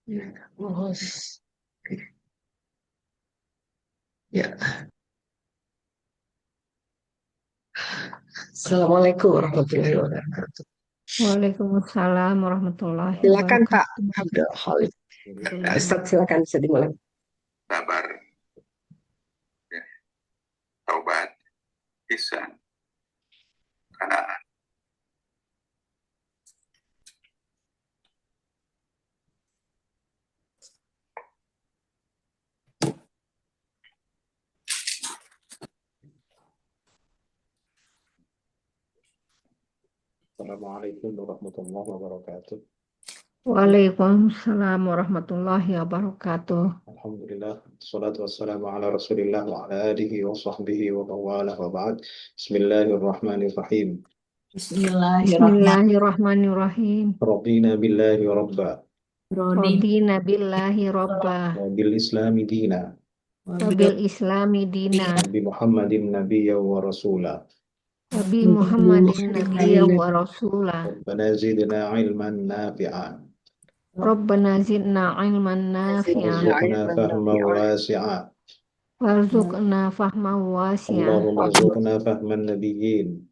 Ya, ya. Assalamualaikum warahmatullahi wabarakatuh. Waalaikumsalam warahmatullahi Silakan Pak wabarakatuh. Abdul Khalid. Alhamdulillah. Ustaz, silakan bisa dimulai. Sabar, ya, taubat, ihsan, qanaah. Assalamualaikum warahmatullahi wabarakatuh. Waalaikumsalam warahmatullahi wabarakatuh. Alhamdulillah, salatu wassalamu ala rasulillah wa ala alihi wa sahbihi wa mawalah wa ba'd. Bismillahirrahmanirrahim. Bismillahirrahmanirrahim. Bismillahirrahmanirrahim. Rabbina billahi rabba, Rodi Radina billahi robba, wa bil islami dina, wabil islami dina, bi Muhammadin nabiyya wa rasula. wabi Muhammadin nabiyya wa rasula. Rabbana zidna ilman nafi'a, Rabbana zidna ilman nafi'a, warzuqna fahman wasi'a. warzuqna fahman wasi'a. Allahumma rzuqna fahman nabiyyin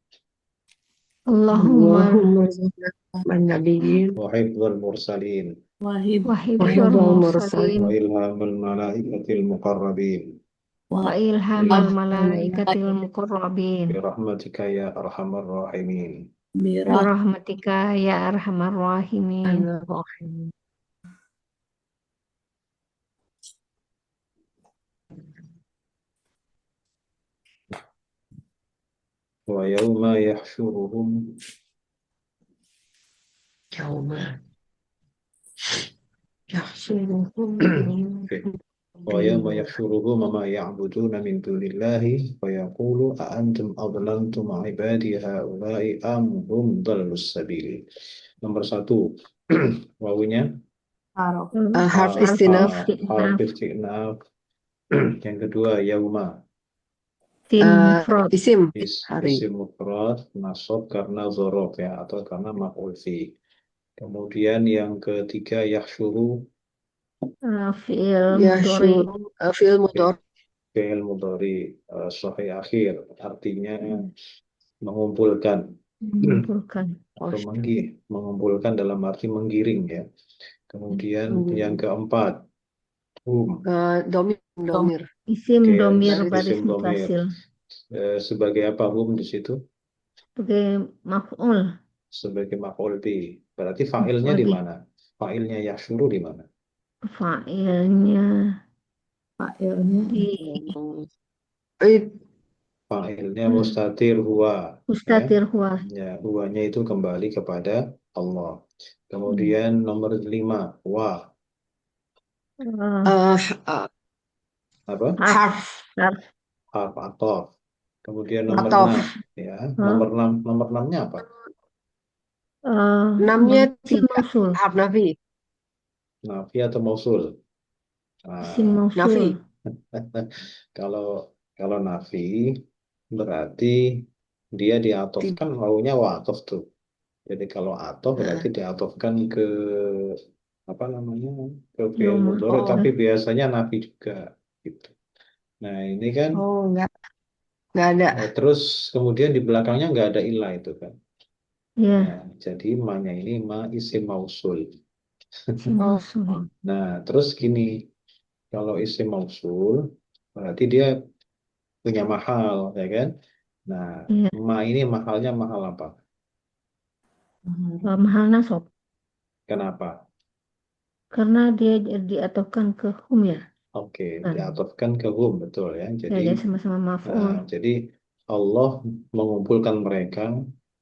Allahumma Allahumma zidna man nabiyyin wa hifdzal mursalin wahib wahibzul wa mursalin wa ilhamal malaikatil muqarrabin. wa ilhamal malaikatil muqarrabin. Birahmatika ya arhamar rahimin. birah Birahmatika ya arhamar rahimin. Rahim. Wa yawma yahsyuruhum Yauma yahsyuruhum wa yawma yahsyuruhum ma ya'buduna min dunillahi wa yaqulu a antum adlaltum ibadi haula'i am hum dallus sabil. Nomor 1 wawunya harf harf Harf istinaf harf istinaf istinaf. Yang kedua yauma sin mufrad isim hari isim mufrad nasab karena dzaraf ya atau karena maf'ul fi. Kemudian yang ketiga yahsyuru fi'il mudhari yahsyuru fi'il mudhari fi'il mudhari sahih akhir artinya mengumpulkan mengumpulkan. atau mengumpulkan dalam arti menggiring ya. Kemudian yang keempat domir Isim Oke, domir isim baris domir. mutasil Sebagai apa di situ? sebagai maf'ul. Sebagai maf'ul bi. Berarti fa'ilnya di mana? Fa'ilnya yahsyuru di mana? Fa'ilnya fa'ilnya di Fa'ilnya mustatir huwa. mustatir huwa. Ya, huwanya itu kembali kepada Allah. Kemudian nomor 5 wa. Apa? harf Harf ataf. Kemudian nomor Ataf. 6 ya. Nomor 6-nya apa? 6-nya isim mausul. harf nafi Nafi atau mausul? Isim mausul. nafi Kalau nafi berarti dia diatofkan wawunya wa'atof tuh. Jadi kalau atof berarti diatofkan ke apa namanya? Ke fi'il mudhari tapi biasanya nafi juga gitu. Nah, ini kan nggak ada terus kemudian di belakangnya nggak ada ilah itu kan. Ya, Nah, jadi ma-nya ini ma isim mausul. isim mausul. Nah, terus gini, kalau isim mausul berarti dia punya mahal, ya kan? Nah, Ya. ma ini mahalnya mahal apa? Mahal nasab Kenapa? karena dia diatofkan ke hum ya. Oke, diatofkan ke hum, betul ya. Ya, Jadi, dia sama-sama maf'ul. jadi Allah mengumpulkan mereka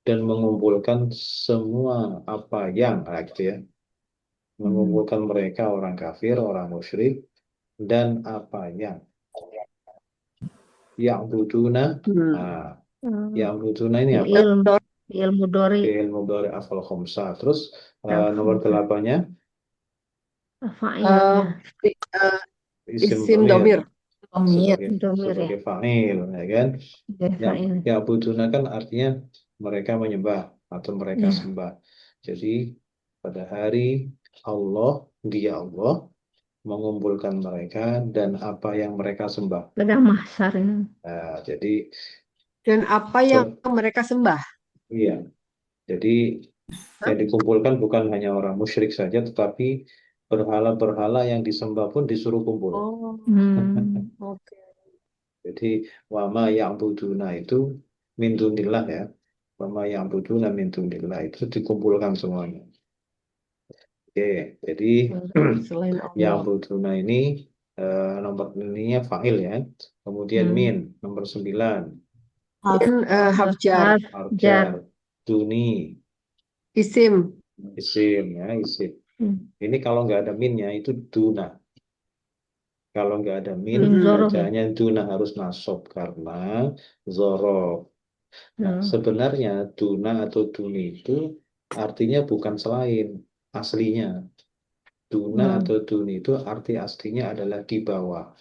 dan mengumpulkan semua apa yang, gitu ya. Mengumpulkan mereka orang kafir, orang musyrik, dan apa yang ya'buduna. Ya'buduna ini apa? Fi'il mudhari. Fi'il mudhari afal khamsah. Terus nomor 8-nya Fa'ilnya isim domir sebagai fa'il, ya kan? fa'il. Ya'buduna kan artinya mereka menyembah atau mereka Ya. sembah. Jadi pada hari Dia Allah mengumpulkan mereka dan apa yang mereka sembah. Padang mahsyar ini. Nah, jadi Dan apa yang ber- mereka sembah? iya, jadi Hah? yang dikumpulkan bukan hanya orang musyrik saja, tetapi berhala-berhala yang disembah pun disuruh kumpul. Oh, Hmm. oke. Jadi wama ya'buduna itu min dunillah ya. Wama ya'buduna min dunillah itu dikumpulkan semuanya. Oke, jadi Selain Allah. ya'buduna ini nomor ininya fa'il ya. Kemudian Hmm. min nomor 9 Harf. Min harf jar, Harf jar. arjar duni isim. isim ya isim. Hmm. Ini kalau nggak ada minnya itu duna. Kalau nggak ada min, Min zorof ya. bacanya duna harus nasab karena zorof. Nah, Hmm. sebenarnya duna atau duni itu artinya bukan selain aslinya. Duna Hmm. atau duni itu arti aslinya adalah di bawah.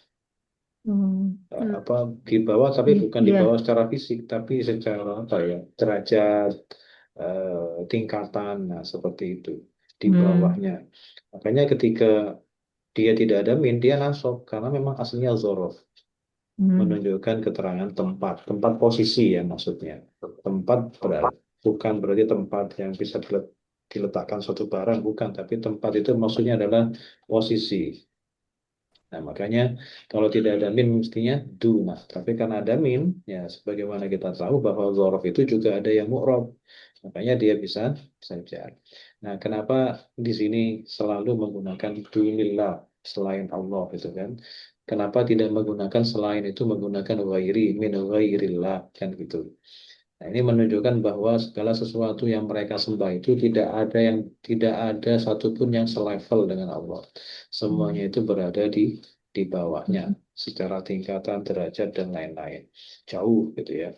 Hmm. Apa di bawah tapi bukan di Iya. bawah secara fisik, tapi secara apa ya derajat tingkatan, nah seperti itu di Hmm. bawahnya. Makanya ketika dia tidak ada min, dia nasab karena memang aslinya zorof. Hmm. Menunjukkan keterangan tempat posisi ya maksudnya. Tempat bukan berarti tempat yang bisa diletakkan suatu barang, bukan, tapi tempat itu maksudnya adalah posisi. Nah, makanya kalau tidak ada min mestinya duna. Tapi karena ada min, ya sebagaimana kita tahu bahwa zorof itu juga ada yang mu'rob. Makanya dia bisa saja. Nah, kenapa di sini selalu menggunakan dunillah selain Allah itu kan? Kenapa tidak menggunakan selain itu menggunakan ghairi, min ghairillah kan gitu. Nah, ini menunjukkan bahwa segala sesuatu yang mereka sembah itu tidak ada satupun yang selevel dengan Allah. Semuanya itu berada di bawahnya secara tingkatan, derajat dan lain-lain. Jauh gitu ya.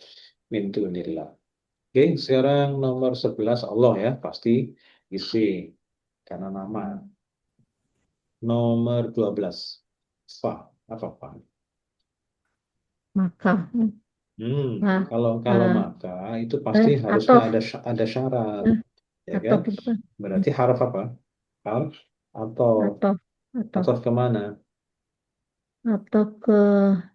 Min dunillah. Oke, sekarang nomor 11 Allah ya, pasti isi karena nama. Nomor 12 fa, apa fa? Maka. Nah, Kalau maka itu pasti harusnya atof. ada syarat, ya kan? Atof itu kan. Berarti haraf apa? Harf atau Atof. Atof. kemana? Atau ke,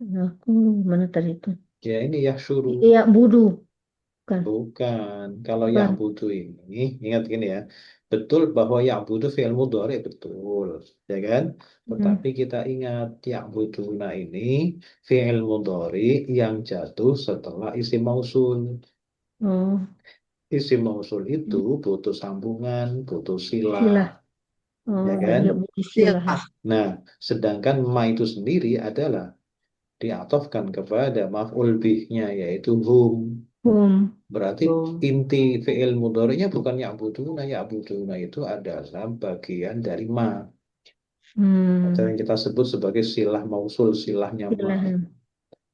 ya, aku mana tadi itu? Ya ini ya syuru. Iya, budu. Bukan. Bukan. Kalau yang Bukan. butuh ini, ingat gini ya. Betul bahwa yang butuh fi'il mudhari betul, ya kan? Tetapi kita ingat yang butuhna ini fi'il mudhari yang jatuh setelah isim mausul. Oh, Isim mausul itu butuh sambungan, butuh silah. silah, Oh, ya kan? iya, budu silah. Silah. Nah, sedangkan ma itu sendiri adalah diatofkan kepada maf'ul bih-nya yaitu hum. Berarti inti fi'il mudhari'nya bukan ya'buduna. Ya'buduna itu adalah bagian dari ma. Atau yang kita sebut sebagai silah mausul, silahnya ma. Silah.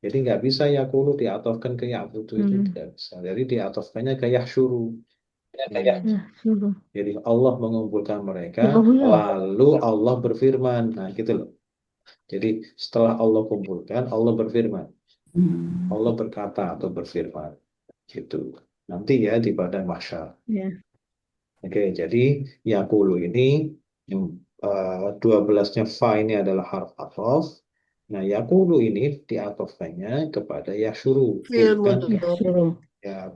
Jadi nggak bisa yakulu diatofkan ke ya'budu itu tidak bisa. Jadi diatofkannya ke yahsyuru. Ya, suruh. Jadi Allah mengumpulkan mereka, Jauh ya. lalu Allah berfirman. Nah, gitu loh. Jadi setelah Allah kumpulkan, Allah berfirman. Allah berkata atau berfirman. Gitu. Nanti ya di padang mahsyar. Ya. Oke, jadi yakulu ini 12-nya fa ini adalah harf athof. Nah, yakulu ini diatofkannya kepada yashuru, Fi'il bukan Ya, mudhari. suruh.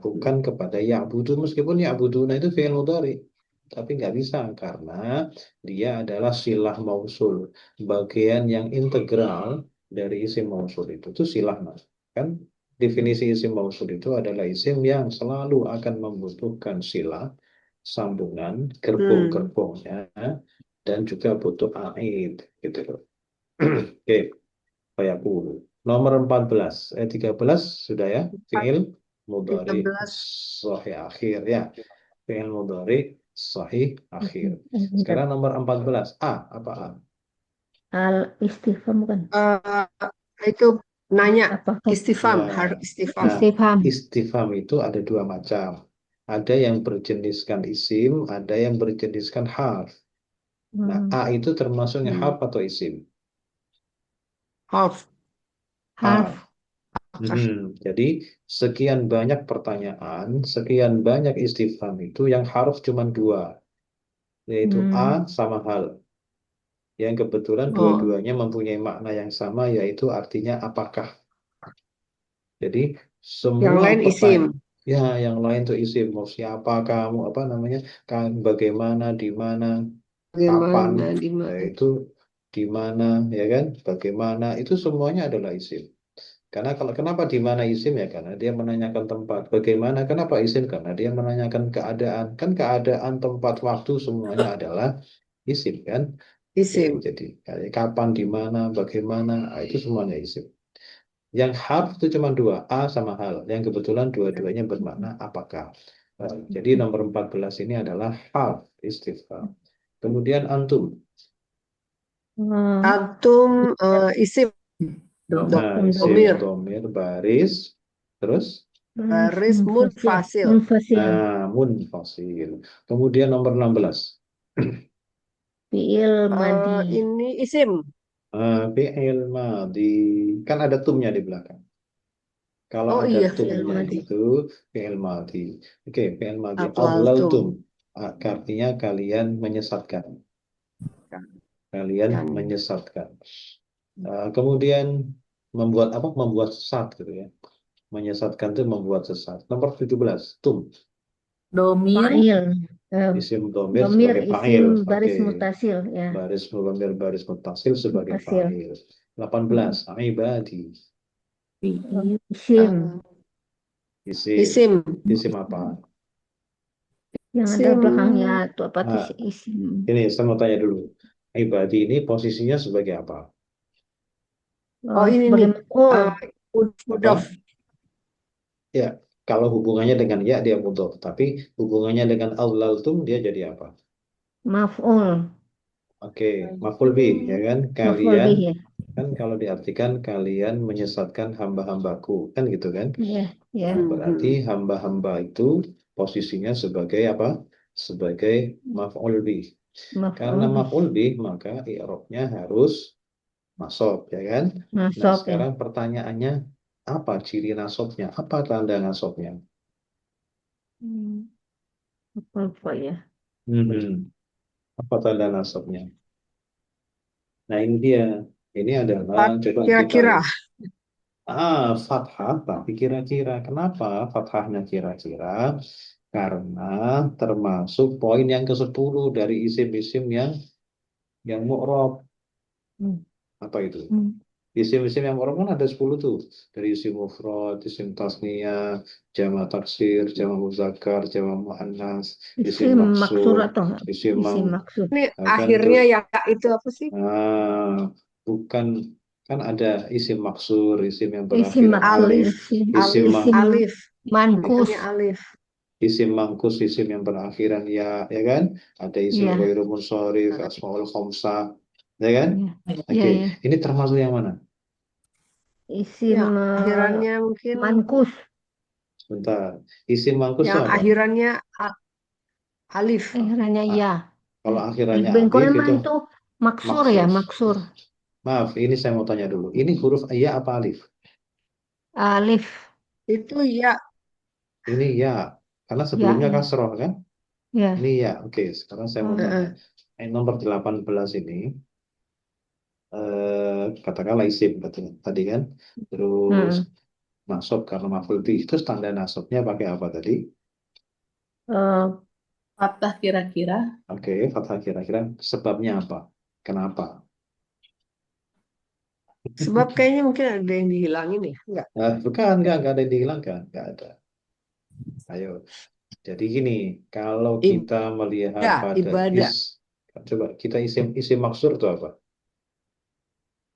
bukan kepada ya'budu, meskipun ya'buduna itu fi'il mudhari. Tapi nggak bisa karena dia adalah silah mausul, bagian yang integral dari isim mausul itu silah mas. Kan definisi isim mausul itu adalah isim yang selalu akan membutuhkan silah, sambungan, gerbong-gerbongnya, dan juga butuh aid gitu loh. Oke, kayak dulu. Nomor 14, 13 sudah ya, fi'il mudhari 13. sahih akhir ya. Fi'il mudhari sahih akhir. Sekarang nomor 14, A, apa A? Al istifham bukan? Itu nanya, Apakah istifham, Ya. harf istifham. Nah, istifham? istifham itu ada dua macam. Ada yang berjeniskan isim, ada yang berjeniskan harf. Nah, A itu termasuknya harf atau isim? Harf. Harf. Jadi sekian banyak pertanyaan, sekian banyak istifham itu yang harf cuma dua. yaitu Hmm. a sama hal. Yang kebetulan Oh. dua-duanya mempunyai makna yang sama, yaitu artinya apakah. Jadi Yang semua lain isim. ya, yang lain tuh isim. Mau siapa kamu, apa namanya, kan, bagaimana, di mana, kapan, Bagaimana, di mana. yaitu di mana, ya kan, bagaimana, itu semuanya adalah isim. Karena kalau kenapa di mana isim ya, karena dia menanyakan tempat. Bagaimana, kenapa isim? Karena dia menanyakan keadaan. Kan keadaan, tempat, waktu semuanya adalah isim kan. Isim. Jadi kapan, di mana, bagaimana, itu semuanya isim. Yang harf itu cuma dua, a sama hal. Yang kebetulan dua-duanya bermakna apakah. Jadi nomor 14 ini adalah harf istifham. Kemudian antum. Antum isim. Nah, isim Domir. domir baris. Terus Baris munfasil. Munfasil. nah, munfasil. Kemudian nomor 16. Fiil madi. Ini isim. Fi'il madi. Kan ada tumnya di belakang. Kalau Oh ada iya, fi'il tumnya madi. itu fi'il madi. Oke, fi'il madi. Adlaltum. Adlaltum. Artinya kalian menyesatkan. Kalian Dan menyesatkan. Kemudian membuat apa? Membuat sesat gitu ya. Menyesatkan itu membuat sesat. Nomor 17. Tum. Domir. Fa'il. Isim domir Domir sebagai isim fa'il. baris Oke. mutasil ya. Baris domir baris mutasil sebagai Mutasil. fa'il. 18. Ibadi. Fiil. Isim Isim. isim. Isim apa? yang ada Isim. belakangnya itu apa tuh Nah, isim. ini saya mau tanya dulu. Ibadi ini posisinya sebagai apa? Oh ini Sebagai nih. maf'ul. Mudof. Ya, kalau hubungannya dengan ya dia mudhof, tapi hubungannya dengan aulaltum dia jadi apa? Maf'ul. Oke, maf'ul bih ya kan? Maf'ul Kalian bih ya. kan kalau diartikan kalian menyesatkan hamba-hambaku kan gitu kan? Ya, ya. Nah, berarti hamba-hamba itu posisinya sebagai apa? Sebagai maf'ul bih. Karena Maf'ul bih. maf'ul bih maka i'rabnya harus nasab ya kan? Nah, Nasab ya. sekarang pertanyaannya apa ciri nasabnya? Apa tanda nasabnya? Apa ya? Hmm, apa tanda nasabnya? Nah, ini dia. Ini adalah coba kita Kira-kira. lihat. Fathah, tapi kira-kira. Kenapa fathahnya kira-kira? Karena termasuk poin yang ke-10 dari isim-isim yang mu'rab. Hmm. Apa itu? Hmm. Isim-isim yang mu'rab kan ada 10 tuh. Dari isim mufrad, isim tasniyah, jamak taksir, jamak muzakkar, jamak muannas, isim Isim maksur maksur, atau enggak? isim Isim maksur. Ini kan akhirnya terus ya itu apa sih? bukan kan ada isim maksur, isim yang Isim berakhiran maksur, alif, isim isim Alif. isim Alif. mankus. Akhirnya alif. isim mangkus, isim yang berakhiran ya kan? Ada isim Ya, ghairu munsharif, asmaul khamsah, ya kan? ya, Oke, ya, ya. ini termasuk yang mana? Isim Yang akhirannya mungkin mankus. Sebentar. Isim mangkus itu yang apa? akhirannya alif. Akhirannya Ah, ya. kalau akhirannya alif Bengkolan mah itu itu maksur ya, maksud. maksur. Maaf, ini saya mau tanya dulu. Ini huruf ya apa alif? Alif. Itu ya. Ini ya, karena Ya, sebelumnya ya. kasroh kan? Ini Ya. ya. Oke, sekarang saya mau Hmm. tanya. Nomor 18 ini katakanlah isim tadi kan. Terus Hmm. nasab karena maf'ul bih. Terus tanda nasabnya pakai apa tadi? Eh, Fathah kira-kira. Oke, fathah kira-kira sebabnya apa? Kenapa? Sebab kayaknya mungkin ada yang dihilangin ya. Enggak. Bukan, enggak ada yang dihilangkan, enggak ada. Ayo. Jadi gini, kalau kita melihat pada Ibadah. coba kita isim maksur itu apa?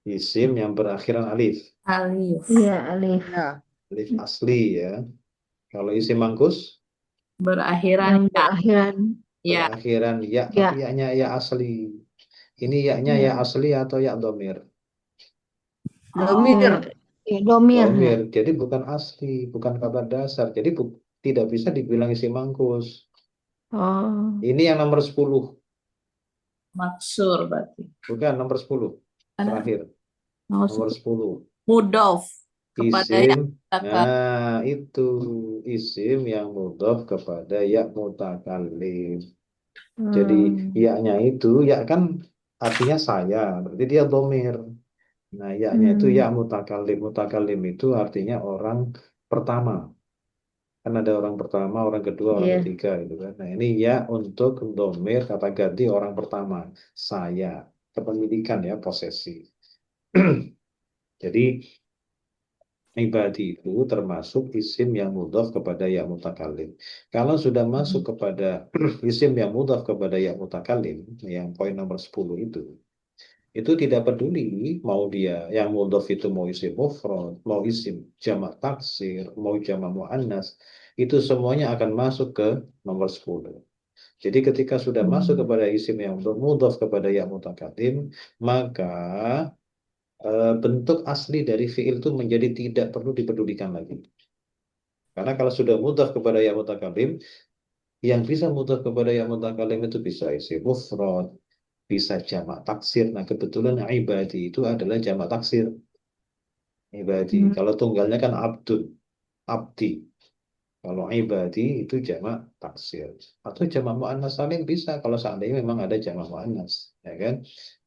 Isim yang berakhiran alif, Alif. Iya, alif. Ya. alif asli ya. Kalau isim mangkus Berakhiran Yang ya. berakhiran Ya. berakhiran ya, tapi ya. yaknya ya asli. Ini yaknya ya Ya. asli atau ya domir? Domir. Domir ya. Domir, jadi bukan asli, bukan kabar dasar. Jadi tidak bisa dibilang isim mangkus. Oh, Ini yang nomor 10, Maksur berarti. bukan nomor 10. Terakhir, nomor 10. Mudof. Kepada Isim, yang mutakallim. itu isim yang mudhof kepada ya mutakallim. Jadi Hmm, ya-nya itu, ya kan artinya saya, berarti dia domir. Nah, ya-nya itu ya hmm, mutakalim. Mutakalim itu artinya orang pertama. Kan ada orang pertama, orang kedua, orang iya. ketiga gitu kan. Nah, ini ya untuk domir kata ganti orang pertama. Saya. Kepemilikan ya, posesi. Jadi ibadi itu termasuk isim yang mudhaf kepada ya mutakalim. Kalau sudah masuk Hmm, kepada isim yang mudhaf kepada ya mutakalim, yang poin nomor 10 itu tidak peduli mau dia yang mudhaf itu mau isim mufrad, mau isim jamak taksir, mau jamak muannas, itu semuanya akan masuk ke nomor 10. Jadi ketika sudah masuk hmm, kepada isim yang mudhaf kepada ya mutakalim, maka bentuk asli dari fiil itu menjadi tidak perlu dipedulikan lagi. Karena kalau sudah mudhaf kepada ya mutakalim, yang bisa mudhaf kepada ya mutakalim itu bisa isim mufrad, bisa jamak taksir. Nah, kebetulan ibadi itu adalah jamak taksir. Ibadi. hmm. Kalau tunggalnya kan abdun, abdi. Kalau ibadi itu jamak taksir. Atau jamak muannas salim bisa kalau seandainya memang ada jamak muannas, ya kan?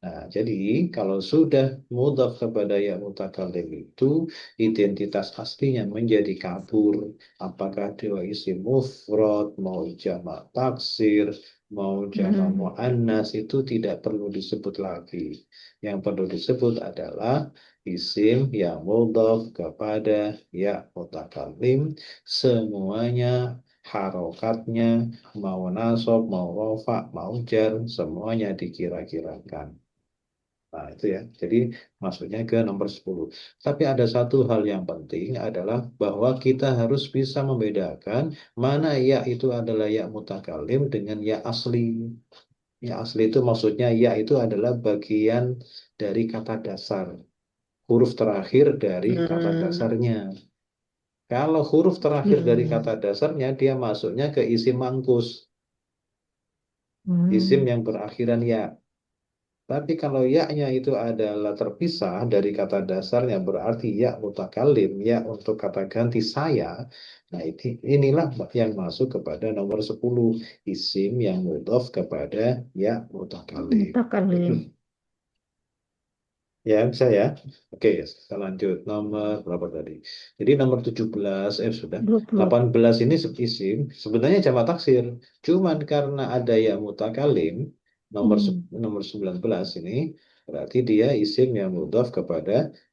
Nah, jadi kalau sudah mudhaf kepada ya mutakallim itu identitas aslinya menjadi kabur. Apakah dia isim mufrad, mau jamak taksir, mau jamak Hmm. muannas itu tidak perlu disebut lagi. Yang perlu disebut adalah isim yang mudhaf kepada ya mutakallim, semuanya harokatnya mau nasab, mau rofa, mau jar, semuanya dikira-kirakan. Nah, itu ya. Jadi masuknya ke nomor 10. Tapi ada satu hal yang penting adalah bahwa kita harus bisa membedakan mana ya itu adalah ya mutakalim dengan ya asli. Ya asli itu maksudnya ya itu adalah bagian dari kata dasar. Huruf terakhir dari kata Hmm. dasarnya. Kalau huruf terakhir dari Hmm. kata dasarnya, dia masuknya ke isim mangkus, isim Hmm. yang berakhiran ya. Tapi kalau ya-nya itu adalah terpisah dari kata dasarnya, berarti ya mutakalim, ya untuk kata ganti saya. Nah, inilah yang masuk kepada nomor 10, isim yang mudhaf kepada ya mutakalim. Mutakalim. Ya, bisa ya. Oke, kita lanjut. Nomor berapa tadi? Jadi nomor 17, sudah. 20. 18 ini isim, sebenarnya jamak taksir. Cuman karena ada ya mutakalim, Hmm. nomor 19 ini, berarti dia isim yang mudhaf kepada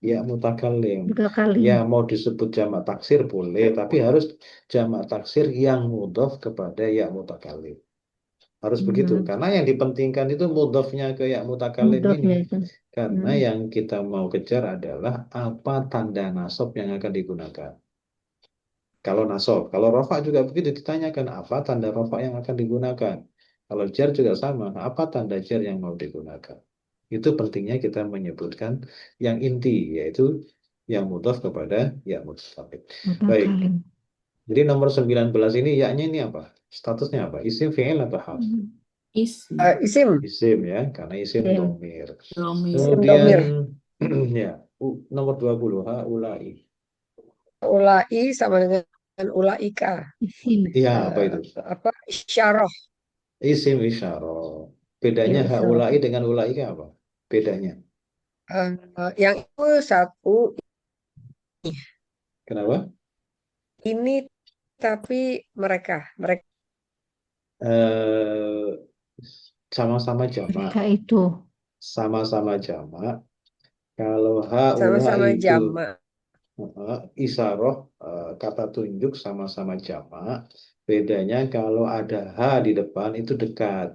ya mutakalim. Mutakalim. Ya, mau disebut jamak taksir boleh, tapi harus jamak taksir yang mudhaf kepada ya mutakalim. Harus begitu, Hmm. karena yang dipentingkan itu mudhafnya ke ya mutakalim ini. Mudofnya itu. Karena Hmm. yang kita mau kejar adalah apa tanda nasab yang akan digunakan. Kalau nasab, kalau rofa juga begitu ditanyakan apa tanda rofa yang akan digunakan. Kalau jar juga sama, apa tanda jar yang mau digunakan. Itu pentingnya kita menyebutkan yang inti, yaitu yang mudhaf kepada ya mutakalim. Baik, Mutakalim. jadi nomor 19 ini yaknya ini apa? Statusnya apa? Isim fi'il atau hal? Hmm. Isim. Isim. Isim ya, karena isim Sim. domir. Domir. Isim Kemudian domir. ya, nomor 20 haulai. Ulai sama dengan ulaika. Isim. Iya, apa Eh, itu? apa? Isyarah. Isim isyarah. Bedanya Ya, isyarah. haulai dengan ulaika apa? Bedanya. Yang itu satu Kenapa? ini tapi mereka Eh, sama-sama jamak. Mereka itu. Sama-sama jamak. Kalau haulai sama-sama itu jamak. isyarah, kata tunjuk sama-sama jamak. Bedanya kalau ada ha di depan itu dekat.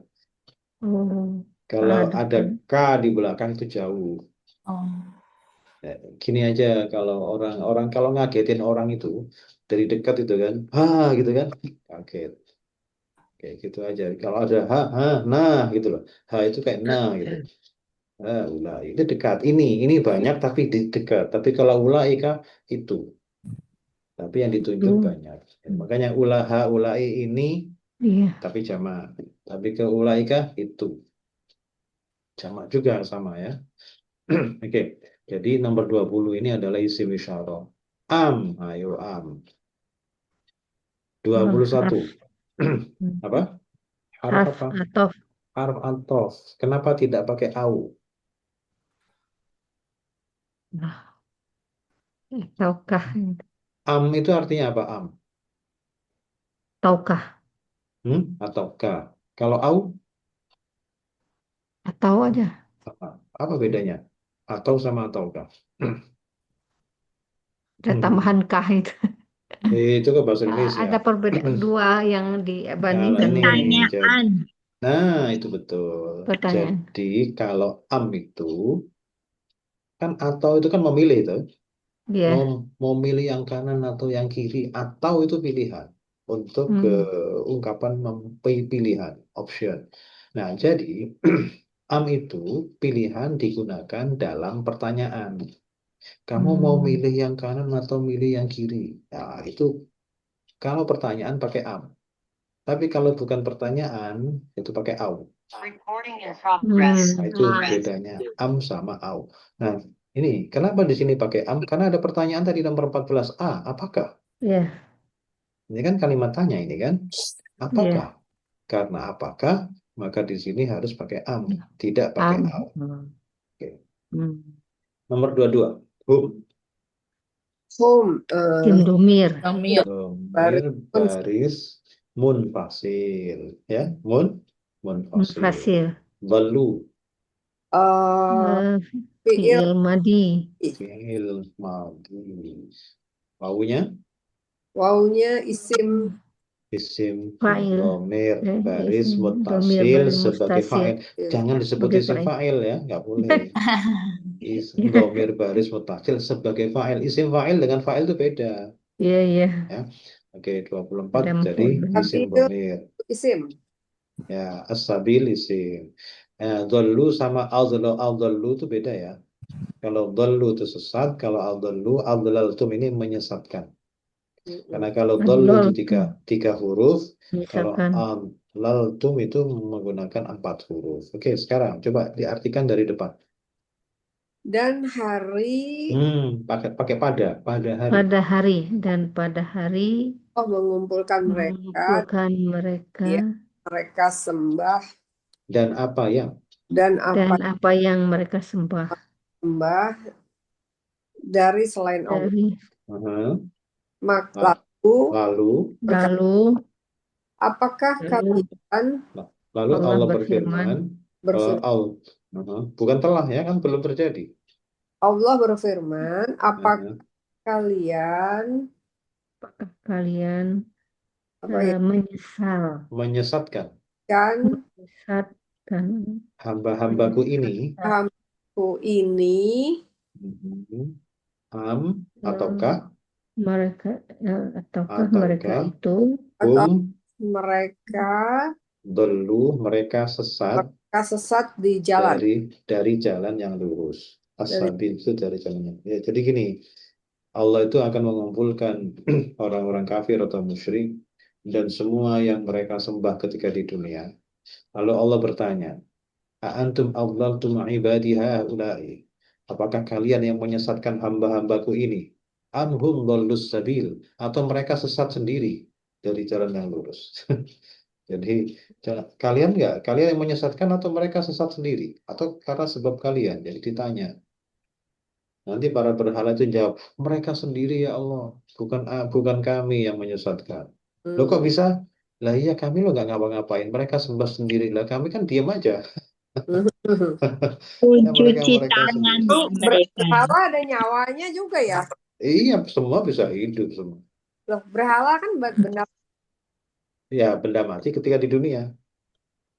Oh, Kalau ada depan. k di belakang itu jauh. Oh. Gini aja, kalau orang kalau ngagetin orang itu dari dekat itu kan, ha gitu kan, kaget. Kayak gitu aja. Kalau ada ha, nah gitu loh. Ha itu kayak nah gitu. Ulah itu dekat. Ini banyak tapi di dekat. Tapi kalau ulaika itu, tapi yang ditunjuk Itu. banyak. Makanya ulaha ulai ini Iya. tapi jamak. Tapi ke ulaika itu jamak juga sama ya. Oke. Jadi nomor 20 ini adalah isim isyarah. Ayo am. Dua Oh, puluh satu harf. Hmm. Apa? Harf Harf apa? atof. Harf atof. Kenapa tidak pakai au? Nah, taukah? Am itu artinya apa? Am. Taukah? Ataukah? Kalau au, Atau aja. apa? Apa bedanya? Atau sama ataukah? Ada tambahan kah itu. Itu ke bahasa Indonesia. Ada perbedaan dua yang Kalau dibandingkan ini, dengan jadi, nah itu betul. pertanyaan. Jadi kalau am itu kan atau itu kan memilih itu. Mau Dia. mau milih yang kanan atau yang kiri atau itu pilihan untuk Hmm. ungkapan pilihan option. Nah, jadi am itu pilihan digunakan dalam pertanyaan. Kamu mau Hmm. milih yang kanan atau milih yang kiri? Nah, itu kalau pertanyaan pakai am. Tapi kalau bukan pertanyaan itu pakai au. Nah, itu bedanya am sama au. Nah, ini kenapa di sini pakai am? Karena ada pertanyaan tadi nomor 14. Apakah? Ya, Ini kan kalimat tanya ini kan. Apakah? ya. Karena apakah, maka di sini harus pakai am, tidak pakai Am. au. Oke. Hmm. Nomor 22. Hum. Home, Indomir. Domir. Domir baris munfasil. Ya, munfasil. Fasil. Balu. eh, fiil Fiil madi. Fi'il madhi. Wawunya wawunya isim isim Fa'il. domir baris Isim domir mutasil baris sebagai mustasil. fa'il. Jangan disebut Sebagai isim fa'il. fa'il ya, nggak boleh. Domir baris mutasil sebagai fa'il. Isim fa'il dengan fa'il itu beda. Iya, iya. Ya. Oke, 24 Ada jadi isim Sabil domir. isim. Ya, as-sabil isim. Dhallu sama al-dhallu itu beda ya. Kalau dhallu itu sesat, kalau al-dhallaltum ini menyesatkan. Karena kalau dhallu itu Adlol. tiga huruf, kalau Misalkan. al-laltum itu menggunakan 4 huruf. Oke, sekarang coba diartikan dari depan. Dan hari Pakai pada hari. Pada hari. Dan pada hari Allah mengumpulkan mereka mengumpulkan mereka. ya, mereka sembah Dan apa yang? dan apa Dan apa yang mereka sembah. sembah dari selain Allah. Dari. Aha. Maka Lalu, Lalu. apakah Lalu kalian lalu Allah Allah berfirman. berfirman, bukan telah ya kan belum terjadi. Allah berfirman, apakah Aha. kalian Apakah kalian apa ya menyesal. Menyesatkan kan Menyesatkan. hamba-hambaku ini hambaku ini mhm, ataukah Mereka ataukah mereka itu atau hum mereka mereka sesat sesat di jalan dari jalan yang lurus. dari As-sabil itu dari jalan yang. Ya, jadi gini, Allah itu akan mengumpulkan orang-orang kafir atau musyrik dan semua yang mereka sembah ketika di dunia. Lalu Allah bertanya, "A'antum adlaltum ibadi haula'i?" Apakah kalian yang menyesatkan hamba-hambaku ini? Amhum dhallus sabil atau mereka sesat sendiri dari jalan yang lurus. Jadi kalian nggak, kalian yang menyesatkan atau mereka sesat sendiri atau karena sebab kalian. Jadi ditanya. Nanti para berhala itu jawab, mereka sendiri ya Allah, bukan kami yang menyesatkan. Lo kok bisa? Lah iya kami lo nggak ngapa-ngapain, mereka sembah sendiri. Lah kami kan diam aja. Ya mereka Mencuci mereka tangan sendiri. mereka. berhala ada nyawanya juga ya. Iya semua bisa hidup semua. Loh, berhala kan benda. Ya benda mati ketika di dunia.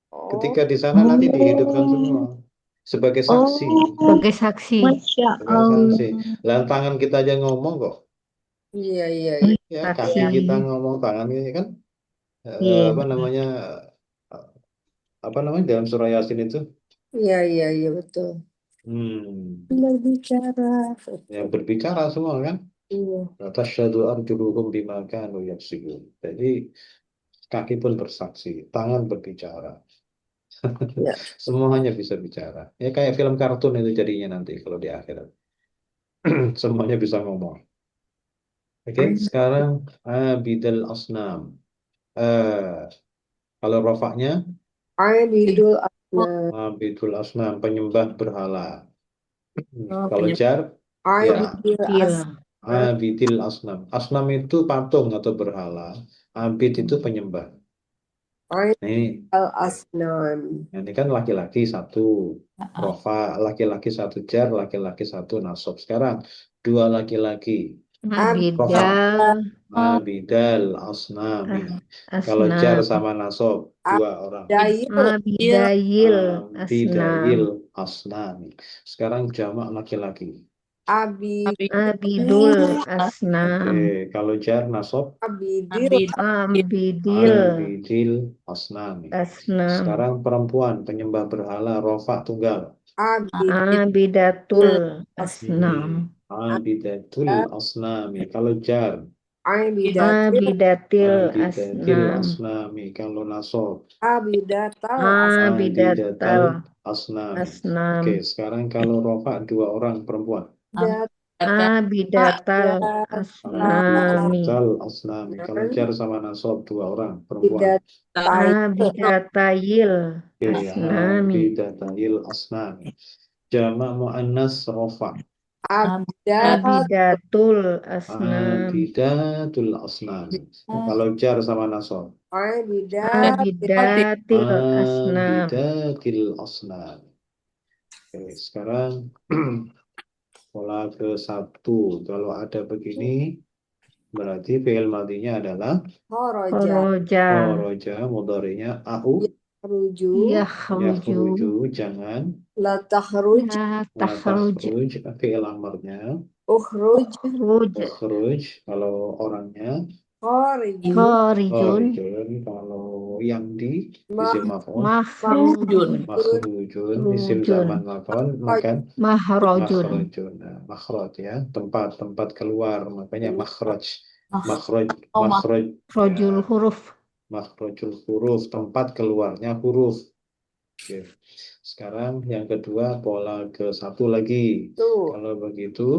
Oh, Ketika di sana nanti dihidupkan semua sebagai saksi. sebagai saksi. Masya Sebagai saksi. Allah. Lah tangan kita aja ngomong kok. iya iya iya. Ya Saksi. kaki kita ngomong, tangan ini kan Iya. apa namanya dalam surah Yasin itu Iya iya iya betul. Berbicara. yang berbicara semua kan. Iya. Tasyhadu arjuluhum bima kanu yaksibun. Jadi kaki pun bersaksi, tangan berbicara. Ya. Semuanya bisa bicara. Ya kayak film kartun itu jadinya nanti kalau di akhirat. Semuanya bisa ngomong. Oke, sekarang abidal asnam. Eh, Kalau rofaknya Abidul asnam. abidul asnam, penyembah berhala. Oh, Kalau penyembah. jar ya Abidil Til. asnam. abidil asnam. Asnam itu patung atau berhala. Abid itu penyembah. Nih, Abidul asnam. ini kan laki-laki satu, Ah, rofa, laki-laki satu jar, laki-laki satu nasab. Sekarang dua laki-laki, rofa, Abidal abidal asnami. Kalau jar asnam. sama nasab, dua orang. Abidayil. Abidayil asnam. Abidayil asnami. Sekarang jamak laki-laki. Abidul. Abidul asnam. Oke, kalau jar nasab, Abidil. Abidil abidil asnami. asnam. Sekarang perempuan, penyembah berhala, rofa tunggal. Abidatul asnam. Abidatul asnami. Kalau jar, Abidatil. Abidatil abidatil asnam. asnami. Kalau nasab, Abidatal Abidatal asnami. asnam. Oke, sekarang kalau rofa dua orang perempuan. Abidatal asnami. Abidatal asnami. Kalau jar sama nasab dua orang perempuan. Abidatayil Oke, asnami. abidatayil asnami. Jamak muannas rofa. Abidatul asnam. Abidatul asnami. Kalau jar sama nasab. Abidatil asnam. Abidatil asnami. Oke, sekarang pola ke satu. Kalau ada begini, berarti fi'il madinya adalah Kharaja. kharaja, mudhari'nya au, Yakhruju. yakhruju, jangan, La takhruj. La la takhruj. takhruj, fi'il amarnya, Ukhruj. Ukhruj. kalau orangnya, Khariju. Kharijun. kharijun, kalau yang di isim maf'ul, Makhrujun. makhrujun, isim zaman makon, makan, Mahrojun. makhrajun. Nah, makhraj ya, tempat keluar, makanya makhraj. Ah. Makhraj, Oh, makhraj, Rojul ya, huruf. makhrajul huruf, tempat keluarnya huruf. Oke. Sekarang yang kedua, pola ke satu lagi. Tuh. Kalau begitu,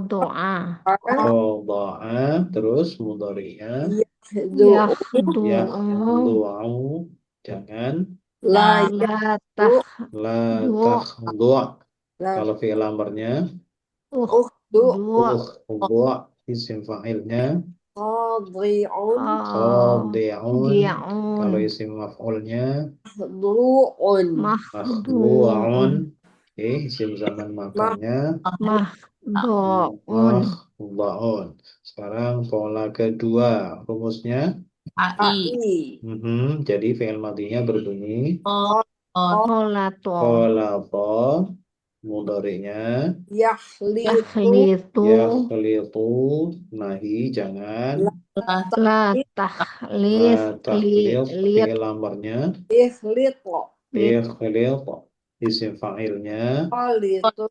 Doa. qada'a, terus mudhari'nya Yakhdu. yakhdu'u, jangan, La La la takhdu. takhdu'. Kalau fi'il amarnya, Ukhdu. ukhdu', isim fa'ilnya, Khadi'un. khadi'un. Di'un. Kalau isim maf'ulnya, Makhdu'un. makhdu'un. Isim zaman makannya, Mahdo'un. makhdu'un. Sekarang pola kedua, rumusnya, AI. jadi fi'il madinya berbunyi, Oh, Kholato. qolata, mudhari'nya, Yakhlitu. Yakhlitu. yakhlitu, nahi, jangan, La takhlis. takhliq, fi'il amarnya, Ikhlitu. ikhliq, isim fa'ilnya, Khalitun.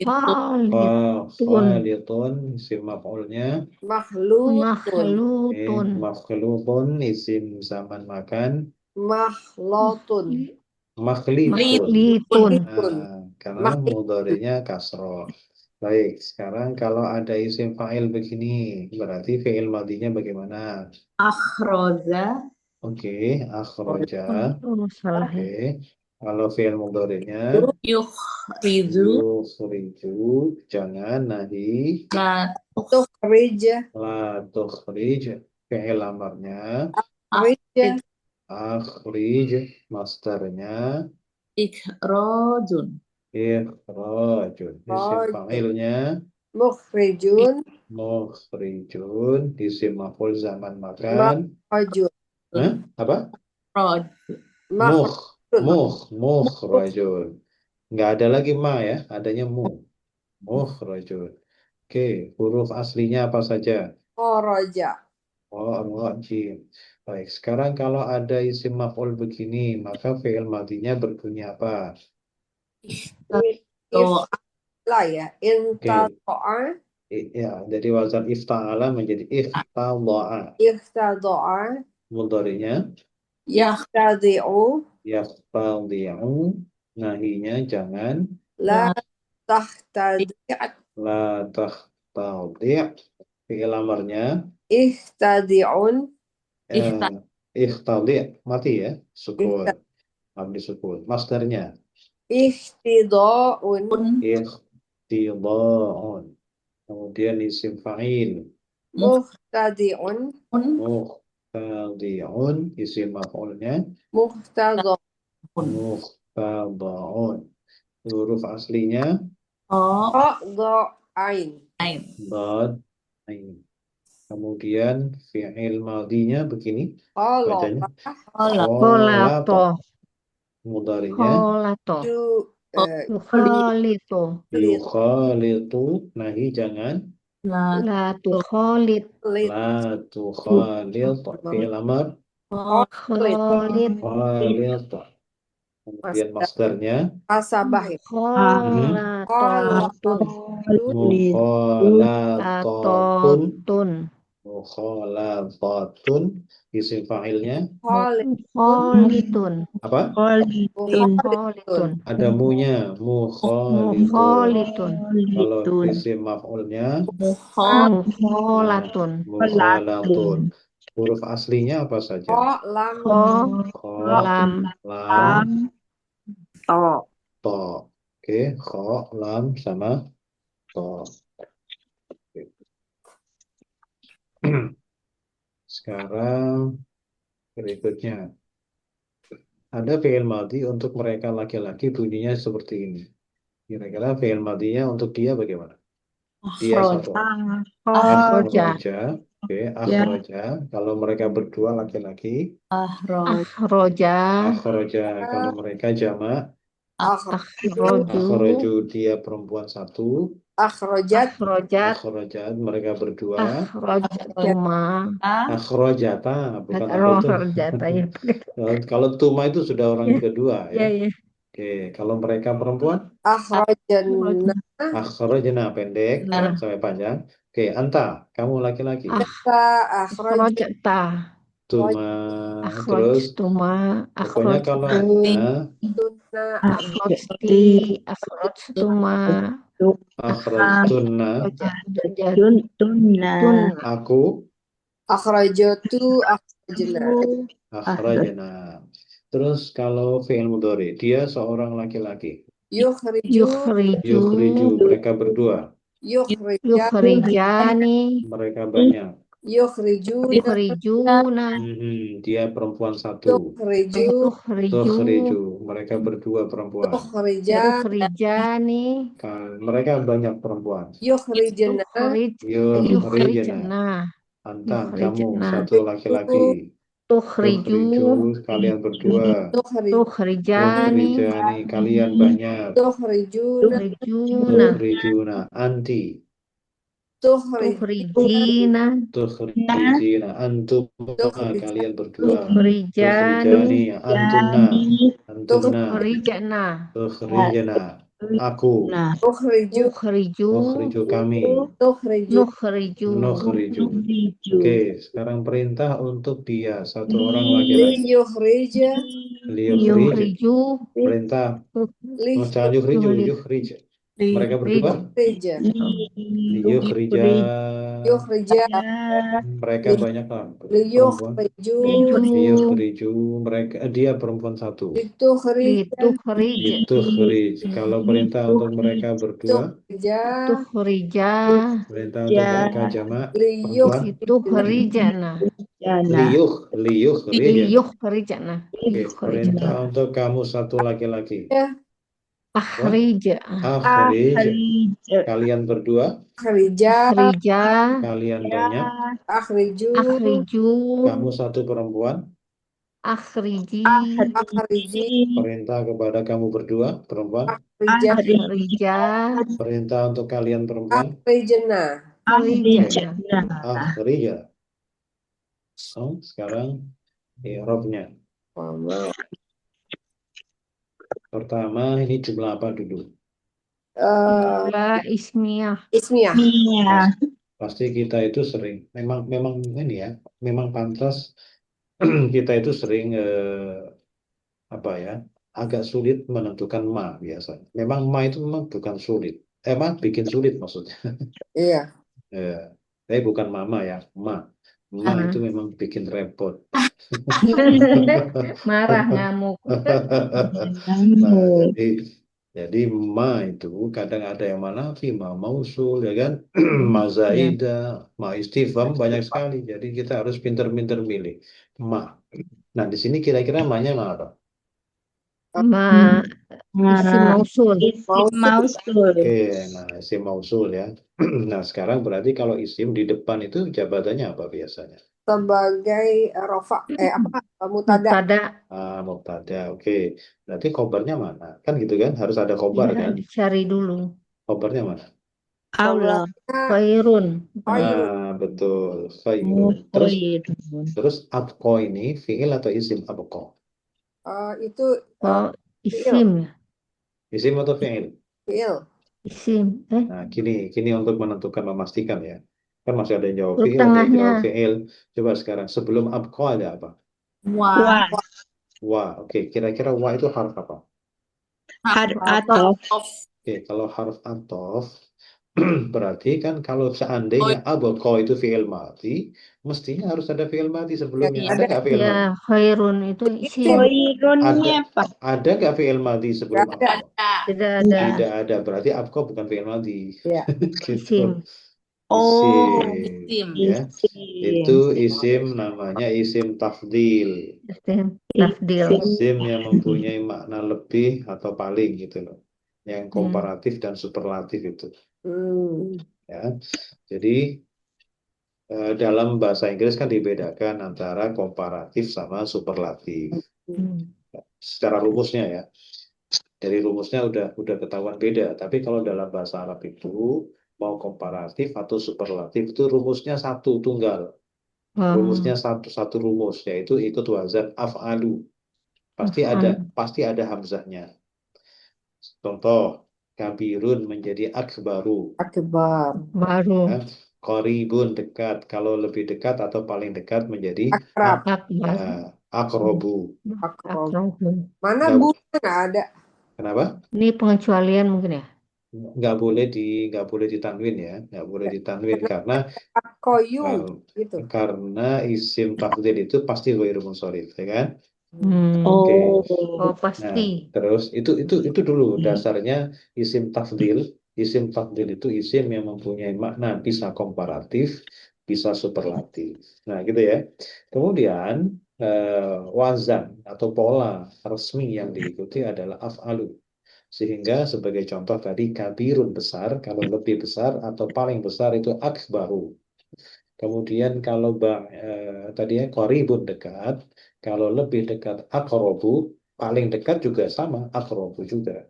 khalitun, isim maf'ulnya, Makhlutun. makhlutun, isim zaman makan, Makhlutun. makhlitun. Litun. Nah, karena mudhari'nya kasroh. Baik, sekarang kalau ada isim fa'il begini, berarti fi'il madinya bagaimana? akhroza. Oke, akhroja. Oh, salah ya. Oke, kalau fi'il mudhari'nya, Yukhrizu. yukhriju, jangan, nahi, La Tukhrij. la tukhrij, fi'il amarnya, Tukhrij. akhrij, masdarnya, ikhrojun. ikhrajun, isim fa'ilnya, Mukhrijun. mukhrijun, isim maf'ul zaman makan. Makhrajun. Apa? Roj. Mukhrajun. Nggak ada lagi ma ya, adanya mukhrajun. Oke, huruf aslinya apa saja? Kharaja. Jim. Baik, sekarang kalau ada isim maf'ul begini, maka fi'il madinya berbunyi apa? Ifla ya. Intada'a. Ya, jadi wazan ifta'ala menjadi iftada'a. Iftada'a. Mudhari'nya Yahtadi'u. yaftadi'u, nahinya jangan, La tahtadi'. la tahtadi', fi'il amarnya Ihtadi'un. eh, ikhtadi mati ya, sukun, mabni sukun. Masdarnya Ihtida'un. Un. ikhtida'un. Kemudian isim fa'il Muhtadi'un. Un. muhtadi'un, isim maf'ulnya Muhtadha. Un. muhtada'un. Huruf aslinya O. Qada'ain. Ain. dad ain. Kemudian fi'il madinya begini bacanya Qalata. Kola. kholata. Kholato. Mudhari'nya Kholato. Tu. Yukholito. yukhalitu, nahi jangan La. La tukholit. la tukhalit, fi'il amr Khalid. Kholit. khalit. Kemudian masdarnya Asabah. Kholatotun. mukhalatatun, Latotun. mukhalatatun, isim fa'ilnya Khalidun. Kholitun. apa? Kholitun. Ada munya, mukhalitun. Mukholitun. Kalau isim maf'ulnya Mukholatun. mukhalatun. Huruf aslinya apa saja? Lam. Kho, Lam. lam, To. to. Oke, kho, lam sama to. Oke. Sekarang berikutnya. Ada fi'il madhi untuk mereka laki-laki bunyinya seperti ini. Kira-kira fi'il madhinya untuk dia bagaimana? Dia satu. Akhroja. Akhroja. Oke, akhroja. Kalau mereka berdua laki-laki. Ahroj. Akhroja. Akhroja. Kalau mereka jamak. Akhroju. Akhroju, dia perempuan satu. Akhrajat. Akhrojat. Akhrojat, mereka berdua. Akhrojatuma. Akhrojata, bukan akhrotu. Akhrojata ya. Kalau tuma itu sudah orang kedua Ya, ya. ya. Oke, kalau mereka perempuan. Akhrajanna. Akhrojna pendek sampai panjang. Oke, anta, kamu laki-laki. Akhrojata. Tuma, terus Akhrojtuma. pokoknya kalau Akhrojti. Akhrojtuma. akhrojtunna, aku akhrajatu. Akhrajna. akhrajna. Terus kalau fi'il mudhari, dia seorang laki-laki. Yukhriju, mereka berdua. Yukhrijani. Mereka banyak. Yukhrijuna. Dia perempuan satu. Tukhriju, mereka berdua perempuan. Yukhrijani. Mereka banyak perempuan. Yukhrijna. Yukhrijna. Antam, kamu satu laki-laki. Tukhriju, kalian berdua. Tukhrijani. Kalian banyak. Tukhrijuna. Anti. Tukhrijina. Antum, kalian berdua. Tukhrijani. Antunna. Tukhrijana. Aku. Ukhriju, kami. Nukhriju. Oke, sekarang perintah untuk dia, satu orang laki-laki. Yukhriju. Perintah. Jangan yukhrij. Mereka berdua. Yukhrija. Mereka banyak perempuan. Yukhriju. Dia perempuan satu. Tukhrij. Kalau perintah untuk mereka berdua. Tukhrija. Perintah untuk mereka jamak perempuan. Tukhrijana. Liyukhrijana. Oke, perintah untuk kamu satu laki-laki. Akhrija. Kalian berdua. Akhrija. Kalian banyak. Akhriju. Kamu satu perempuan. Akhriji. Perintah kepada kamu berdua perempuan. Akhrija. Perintah untuk kalian perempuan. Akhrija. Sekarang i'rabnya. Pertama, ini jumlah apa dulu? Jumlah ismiyah. Pasti kita itu sering, memang ini ya, memang pantas kita itu sering agak sulit menentukan ma biasa. Memang ma itu memang bukan sulit, bikin sulit maksudnya. Iya. Tapi bukan mama ya, ma. Ma Ah. itu memang bikin repot. Marah, ngamuk. Nah, Nyamuk. jadi ma itu kadang ada yang manafi, ma mausul, ya kan? Ma Ya. zaidah, ma istifham, banyak sekali. Jadi kita harus pinter-pinter milih ma. Nah, di sini kira-kira ma-nya ma apa? Ma isim Nah, mausul. isim mausul. Oke, nah isim mausul ya. Nah, sekarang berarti kalau isim di depan itu jabatannya apa biasanya? Sebagai rofa apa mutada. Mubtada. Mubtada. Oke. Berarti khobarnya mana? Kan gitu kan? Harus ada khobar Ya, kan? dicari dulu. Khobarnya mana? Allah. Khobarnya Khairun. khairun. Betul. Oh, Khairun. Terus khairun. abqa ini fi'il atau isim abqa? Itu Oh, fiil. isim ya. Isim atau fi'il? Fiil. Isim. Nah, gini untuk menentukan, memastikan ya. Kan masih ada yang jawab Huruf fi'il, ada yang tengahnya. jawab fi'il. Coba sekarang, sebelum abqa ada apa? Wah. Wa. Oke, kira-kira wa itu harf apa? Harf Atau atof. Oke, kalau harf atof, berarti kan kalau seandainya abqa itu fi'il mati, mestinya harus ada fi'il mati sebelumnya. Ada Ada. nggak fi'il mati? ya khairun itu isim. Isim. Khairunnya apa? Ada nggak fi'il mati sebelum Nggak ada. abqa? Tidak ada. Tidak ada, berarti abqa bukan fi'il mati. Ya. Gitu. Isim. Oh, Isim, ya. isim. Itu isim namanya isim tafdil. Isim. Tafdil. Isim yang mempunyai makna lebih atau paling gitu loh. Yang komparatif dan superlatif itu. Ya. Jadi dalam bahasa Inggris kan dibedakan antara komparatif sama superlatif. Secara rumusnya ya. Dari rumusnya udah ketahuan beda. Tapi kalau dalam bahasa Arab itu mau komparatif atau superlatif itu rumusnya satu tunggal. Rumusnya satu rumus, yaitu ikut wazan af'alu. Pasti ada hamzahnya. Contoh, kabirun menjadi akbaru. Akbar. Baru. Ya. Qoribun dekat. Kalau lebih dekat atau paling dekat menjadi Akrab. Akbar. akrobu. Akrob. Akrobu. Mana Nggak- bu? Nggak ada. Kenapa? Ini pengecualian mungkin ya. Nggak boleh ditanwin ya, nggak boleh ditanwin karena Koyum gitu. karena isim tafdil itu pasti ghairu munsharif, ya kan? Oh, Oh, Nah, pasti. terus itu dulu dasarnya isim tafdil. Isim tafdil itu isim yang mempunyai makna bisa komparatif, bisa superlatif. Nah, gitu ya. Kemudian wazan atau pola resmi yang diikuti adalah af'alu. Sehingga sebagai contoh tadi kabirun besar, kalau lebih besar atau paling besar itu akbaru. Kemudian kalau tadinya qoribun dekat, kalau lebih dekat akrobu, paling dekat juga sama akrobu juga.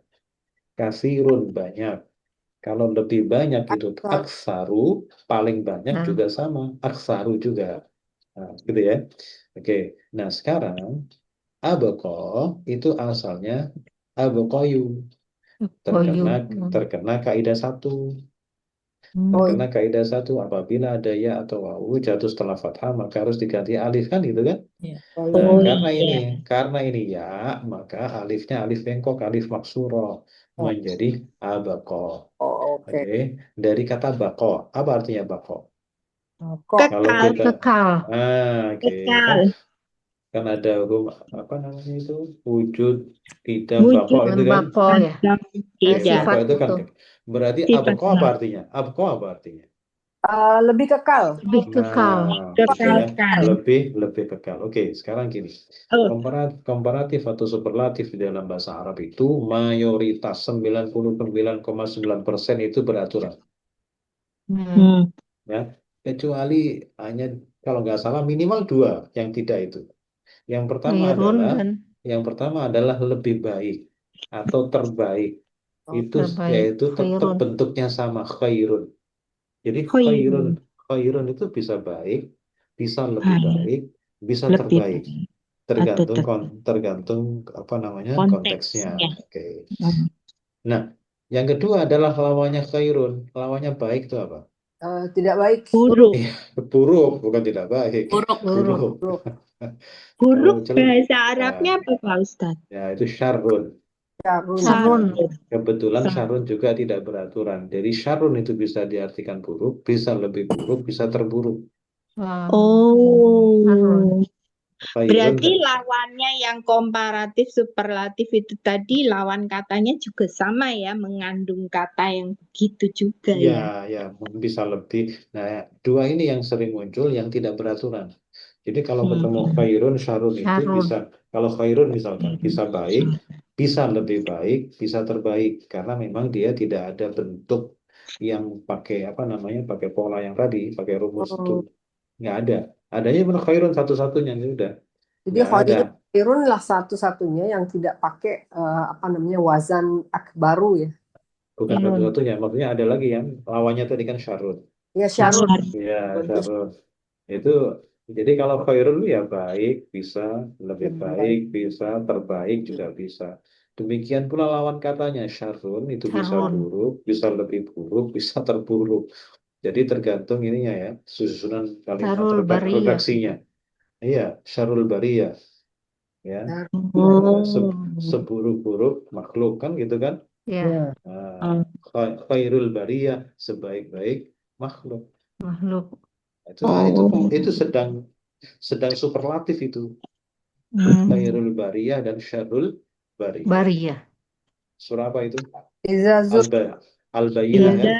Kasirun banyak. Kalau lebih banyak itu aksaru, paling banyak juga sama aksaru juga. Nah, gitu ya. Oke. Nah, sekarang abqa itu asalnya abqayu. Terkena kaidah satu. Terkena kaidah satu, apabila ada ya atau wawu jatuh setelah fathah maka harus diganti alif kan gitu kan? Nah, oh karena ini ya, maka alifnya alif bengkok, alif maksuro menjadi abaqo. Oke. Oke. Dari kata bako, apa artinya bako? Kalau kekal. kita Kekal. oke. Kekal. Kan ada hukum apa namanya itu wujud tidak Wujud bako itu kan? Bako ya. Tidak. Bako itu kan itu. berarti Sifat abako apa artinya? Abako apa artinya? Lebih kekal. Lebih kekal. Nah, gitu ya. Kekalkan. Lebih kekal. Oke, sekarang gini. Oh. Komparatif atau superlatif di dalam bahasa Arab itu mayoritas 99,9% itu beraturan. Ya, kecuali hanya kalau nggak salah minimal dua yang tidak itu. Yang pertama adalah lebih baik atau terbaik. Itu Terbaik. yaitu tetap Khairun. bentuknya sama khairun. Jadi Khairun. khairun itu bisa baik, bisa lebih baik, bisa Lebih terbaik. baik. Tergantung apa namanya konteksnya. Konteksnya. Oke. Nah, yang kedua adalah lawannya khairun. Lawannya baik itu apa? Tidak baik. Buruk. Buruk, bukan tidak baik. Buruk. Buruk. Buruk Kalau bahasa Arabnya apa Pak Ustadz? ya itu syarrun. Syarrun. Kebetulan syarrun juga tidak beraturan. Jadi syarrun itu bisa diartikan buruk, bisa lebih buruk, bisa terburuk. Wah, Oh, Harun. Khairun berarti dan lawannya yang komparatif superlatif itu tadi lawan katanya juga sama ya, mengandung kata yang begitu juga ya. ya bisa lebih. Nah, dua ini yang sering muncul yang tidak beraturan. Jadi kalau ketemu Hmm. khairun, syarun itu Syarun. bisa, kalau khairun misalkan bisa baik, bisa lebih baik, bisa terbaik karena memang dia tidak ada bentuk yang pakai apa namanya, pakai pola yang tadi, pakai rumus Oh, itu nggak ada. Adanya cuma khairun satu-satunya itu udah jadi nggak ada. khairun lah satu-satunya yang tidak pakai apa namanya wazan akbaru ya. Bukan Iya. satu-satunya, maksudnya ada lagi yang lawannya tadi kan syarun. Ya syarun. Syar. Ya, Bagus, syarun. Itu jadi kalau khairul ya baik bisa, lebih lebih baik baik. bisa, terbaik juga bisa. Demikian pula lawan katanya syarrun itu bisa Syarun. buruk, bisa lebih buruk, bisa terburuk. Jadi tergantung ininya ya, susunan kalimat Syarul bariyah. redaksinya. Iya, syarrul bariyah ya. Oh. Seburuk-buruk makhluk kan gitu kan. Ya, Ya. Nah, khairul bariyah sebaik-baik makhluk. makhluk. Itu Oh. itu sedang superlatif itu. Hmm. Khairul bariyah dan syarrul bariyah. Bariyah. Surah apa itu? Izazul Al-Bayyinah kan?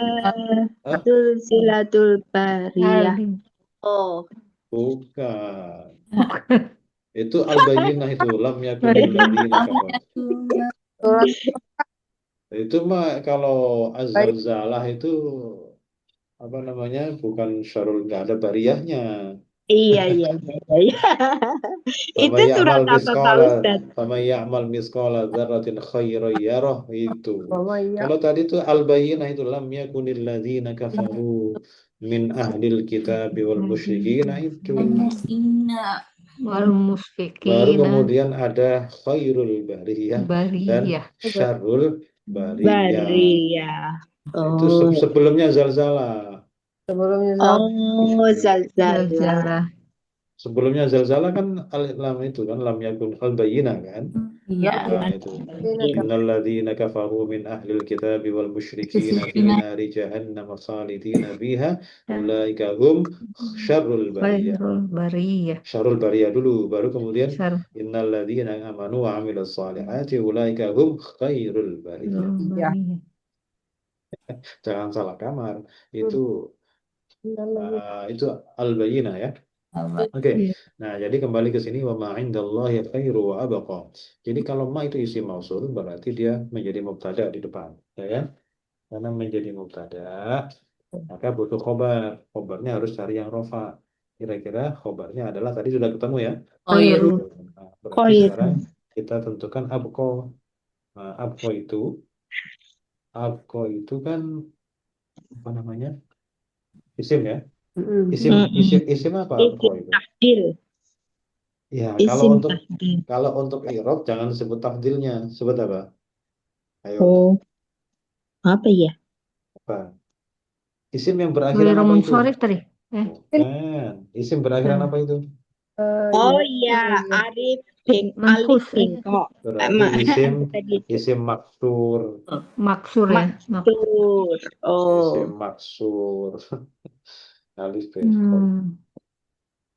Ah, Silatul bariyah. Alim. Oh. bukan. Bukan. Itu Al-Bayyinah itu lam yakunil ladzina kafaru. surat Itu mah kalau baik. Az-Zalzalah itu apa namanya? Bukan syarul, nggak ada bariyahnya. Iya. Itu Faman surat ya'mal apa Pak misqala Ustadz? faman ya'mal misqala dzarratin khairan yarah itu. Bahwa ya Kalau tadi itu al-bayyinah itu lam yakunil ladzina kafaru min ahlil kitabi wal musyrikin itu. Wal Baru musfikina kemudian ada khairul bariyah dan bariyah. syarrul bariyah. Bariyah. Itu Oh. sebelumnya zalzalah. sebelumnya zal Oh, zalzalah. Zalzalah. Sebelumnya zalzalah kan lam itu kan lam yakun al-bayyinah kan. Nah, itu innal ladzina kafaru min ahlil kitabi wal musyrikina fi nari jahannam khalidina fiha ulaika hum syarrul bariyah. Khairul bariyah. Syarrul bariyah dulu baru kemudian Syar. innal ladzina amanu wa amilus salihati ulaika hum khairul bariyah. ya. Bariyah. Jangan salah kamar. Itu al-bayyinah ya. Oke. Iya. Nah, jadi kembali ke sini wa ma indallahi khairu wa abqa. Jadi kalau ma itu isim mausul berarti dia menjadi mubtada di depan, ya kan? Karena menjadi mubtada, maka butuh khobar. Khobarnya harus cari yang rofa. Kira-kira khobarnya adalah tadi sudah ketemu ya. Khairu. Nah, berarti Khair. sekarang kita tentukan abqa. Nah, abqa itu kan apa namanya? Isim ya. Isim apa abqa Isim itu? takdir. Ya, Isim takdir. kalau untuk i'rab jangan sebut tafdilnya, sebut apa? Ayo, Oh, apa ya? apa? Isim yang berakhiran Khairu apa itu? munsharif tadi. Bukan. Isim berakhiran apa itu? Oh iya, Arif Alif Manqus. bengkok. Berarti Tadi itu. isim maksur. Maksur ya. Maksur. Oh. Isim maksur. Alif bengkok.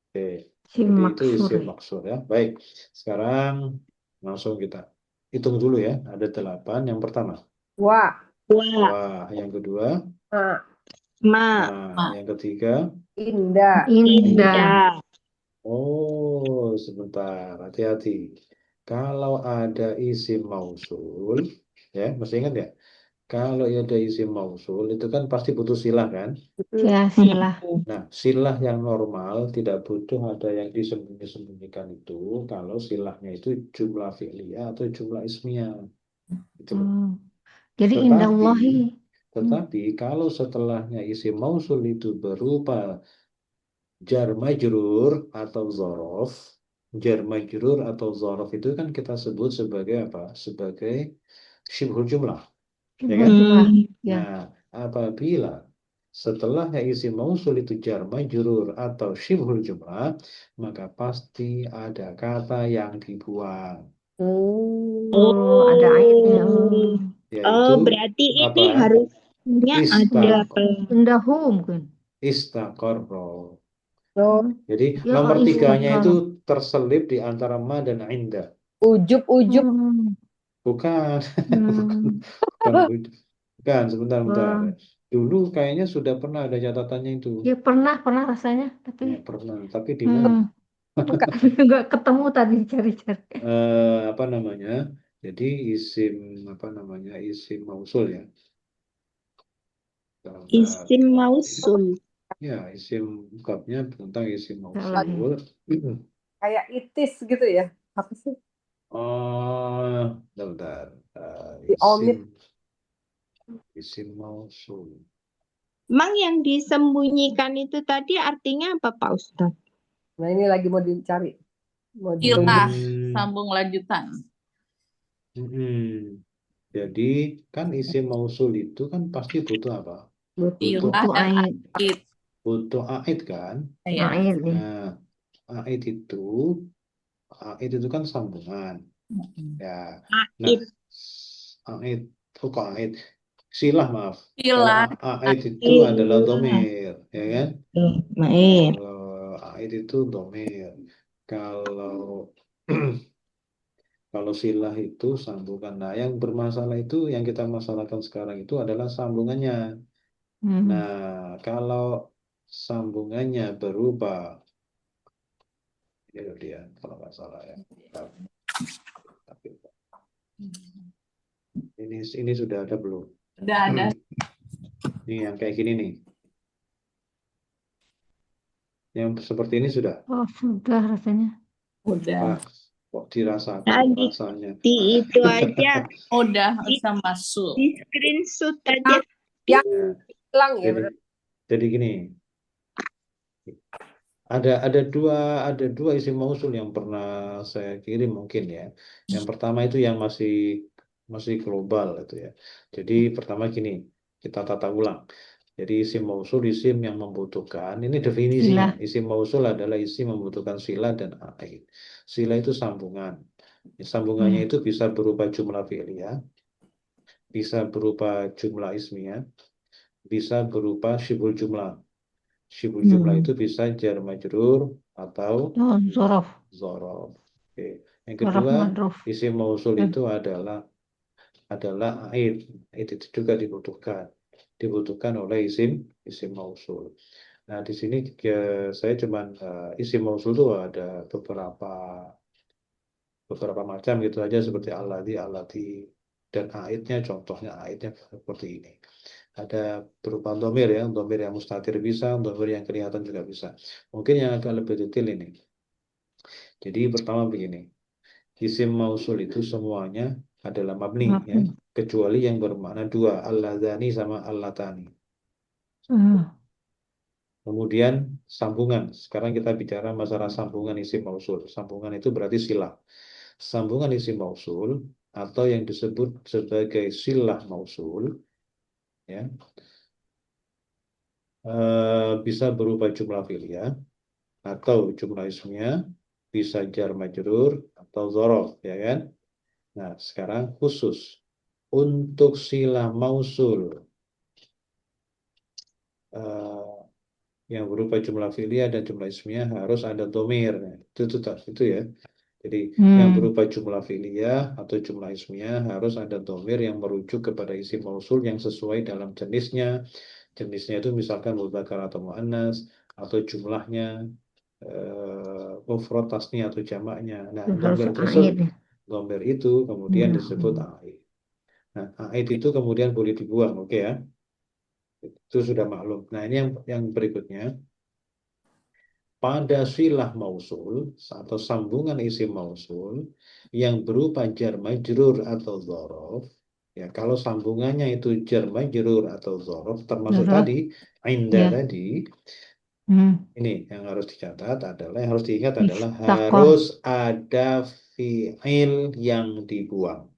Oke. Si Jadi itu maksur. isim maksur ya. Baik. Sekarang langsung kita hitung dulu ya. Ada 8. Yang pertama. Wah. Wah. Yang kedua. Ma. Yang ketiga. Indah. Oh, sebentar, hati-hati. Kalau ada isim mausul, ya, masih ingat ya? Kalau ada isim mausul, itu kan pasti butuh silah kan? Ya, silah. Nah, silah yang normal tidak butuh ada yang disembunyi-sembunyikan itu kalau silahnya itu jumlah fi'liyah atau jumlah ismiyah. Gitu loh. Jadi indallahi. Tetapi kalau setelahnya isim mausul itu berupa jar majrur atau zorof. Jar majrur atau zorof itu kan kita sebut sebagai apa? Sebagai syibhul jumlah. Ya kan? Jumlah. Ya. Nah, apabila setelahnya isim mausul itu jar majrur atau syibhul jumlah, maka pasti ada kata yang dibuang. Ada ainnya. Yaitu berarti apa? ini harusnya ada Indahum kan. Istaqarro. Oh, Jadi Ya nomor tiganya istakar. itu terselip di antara ma dan inda. ujub-ujub. Hmm. Bukan, bukan, Hmm. bukan, bukan. Sebentar. Wah. Dulu kayaknya sudah pernah ada catatannya itu. Ya pernah rasanya, tapi Ya, pernah. Tapi di mana? Bukan. nggak ketemu tadi cari-cari. Apa namanya? Jadi isim apa namanya? Isim mausul ya. Sebentar. Isim mausul. Ya, isim ungkapnya tentang isim Salah ya. mausul. Kayak itis gitu ya. Apa sih? Oh, bentar. Di omit. Isim mausul. Emang yang disembunyikan itu tadi artinya apa, Pak Ustadz? Nah, ini lagi mau dicari. Mau Ilah, ditunjuk. sambung lanjutan. Hmm. Jadi kan isim mausul itu kan pasti butuh apa? Butuh. Butuh Ilah Butuh dan air. ait. butuh aid kan? Ya. Air nih. Nah, aid itu kan sambungan. Ya. Nah, Ait. aid, kok aid? Silah maaf. Kalau Ilah, aid itu adalah Ilah. domir, ya kan? Mair. Kalau aid itu domir. Kalau kalau silah itu sambungan. Nah, yang bermasalah itu yang kita masalahkan sekarang itu adalah sambungannya. Hmm. Nah, kalau sambungannya berupa ini loh dia kalau nggak salah ya. Tapi ini sudah ada belum? udah ada. Ini yang kayak gini nih. Yang seperti ini sudah. Oh, sudah rasanya. Udah. Ah, kok dirasakan Tadi rasanya. itu aja. Udah bisa masuk. Di screenshot aja. Yang hilang ya. Jadi, jadi gini. Ada dua isim mausul yang pernah saya kirim mungkin ya. Yang pertama itu yang masih global itu ya. Jadi pertama gini, kita tata ulang. Jadi isim mausul isim yang membutuhkan, ini definisinya. Silah. Isim mausul adalah isim membutuhkan sila dan aid. Sila itu sambungan. Sambungannya Hmm. itu bisa berupa jumlah fi'liyah, bisa berupa jumlah ismiyah, bisa berupa syibul jumlah. Syibul jumlah itu bisa jar majrur atau Oh, zorof. zorof. Oke. Yang Zorof kedua, madruf. isim mausul Hmm. itu adalah aid. Aid itu juga dibutuhkan oleh isim mausul. Nah, di sini saya cuman isim mausul itu ada beberapa macam gitu aja seperti alladzi dan aidnya contohnya aidnya seperti ini. Ada berupa domir ya, domir yang mustatir bisa, domir yang kelihatan juga bisa. Mungkin yang agak lebih detail ini. Jadi pertama begini, isim mausul itu semuanya adalah mabni ya, Mabni. kecuali yang bermakna dua, alladzani sama allatani. Hmm. Kemudian sambungan. Sekarang kita bicara masalah sambungan isim mausul. Sambungan itu berarti silah. Sambungan isim mausul atau yang disebut sebagai silah mausul ya, bisa berupa jumlah fi'liyah atau jumlah ismiyah, bisa jar majrur atau dzaraf ya kan. Nah, sekarang khusus untuk silah mausul eh, yang berupa jumlah fi'liyah dan jumlah ismiyah harus ada domir. Nah, itu ya. Jadi yang Hmm. berupa jumlah fi'liyah atau jumlah ismiyah harus ada domir yang merujuk kepada isim mausul yang sesuai dalam jenisnya. Jenisnya itu misalkan mudzakkar atau muannas atau jumlahnya mufrad tasnya atau jamaknya. Nah, Itu harus domir air ya. domir itu kemudian Ya. disebut aid. Nah, aid itu kemudian boleh dibuang, oke ya? Itu sudah maklum. Nah, ini yang berikutnya. Pada silah mausul atau sambungan isim mausul yang berupa jar majrur atau dzaraf, ya kalau sambungannya itu jar majrur atau dzaraf termasuk Zorof. tadi inda Ya. tadi, Hmm. ini yang harus dicatat adalah yang harus diingat adalah Istakor. harus ada fiil yang dibuang.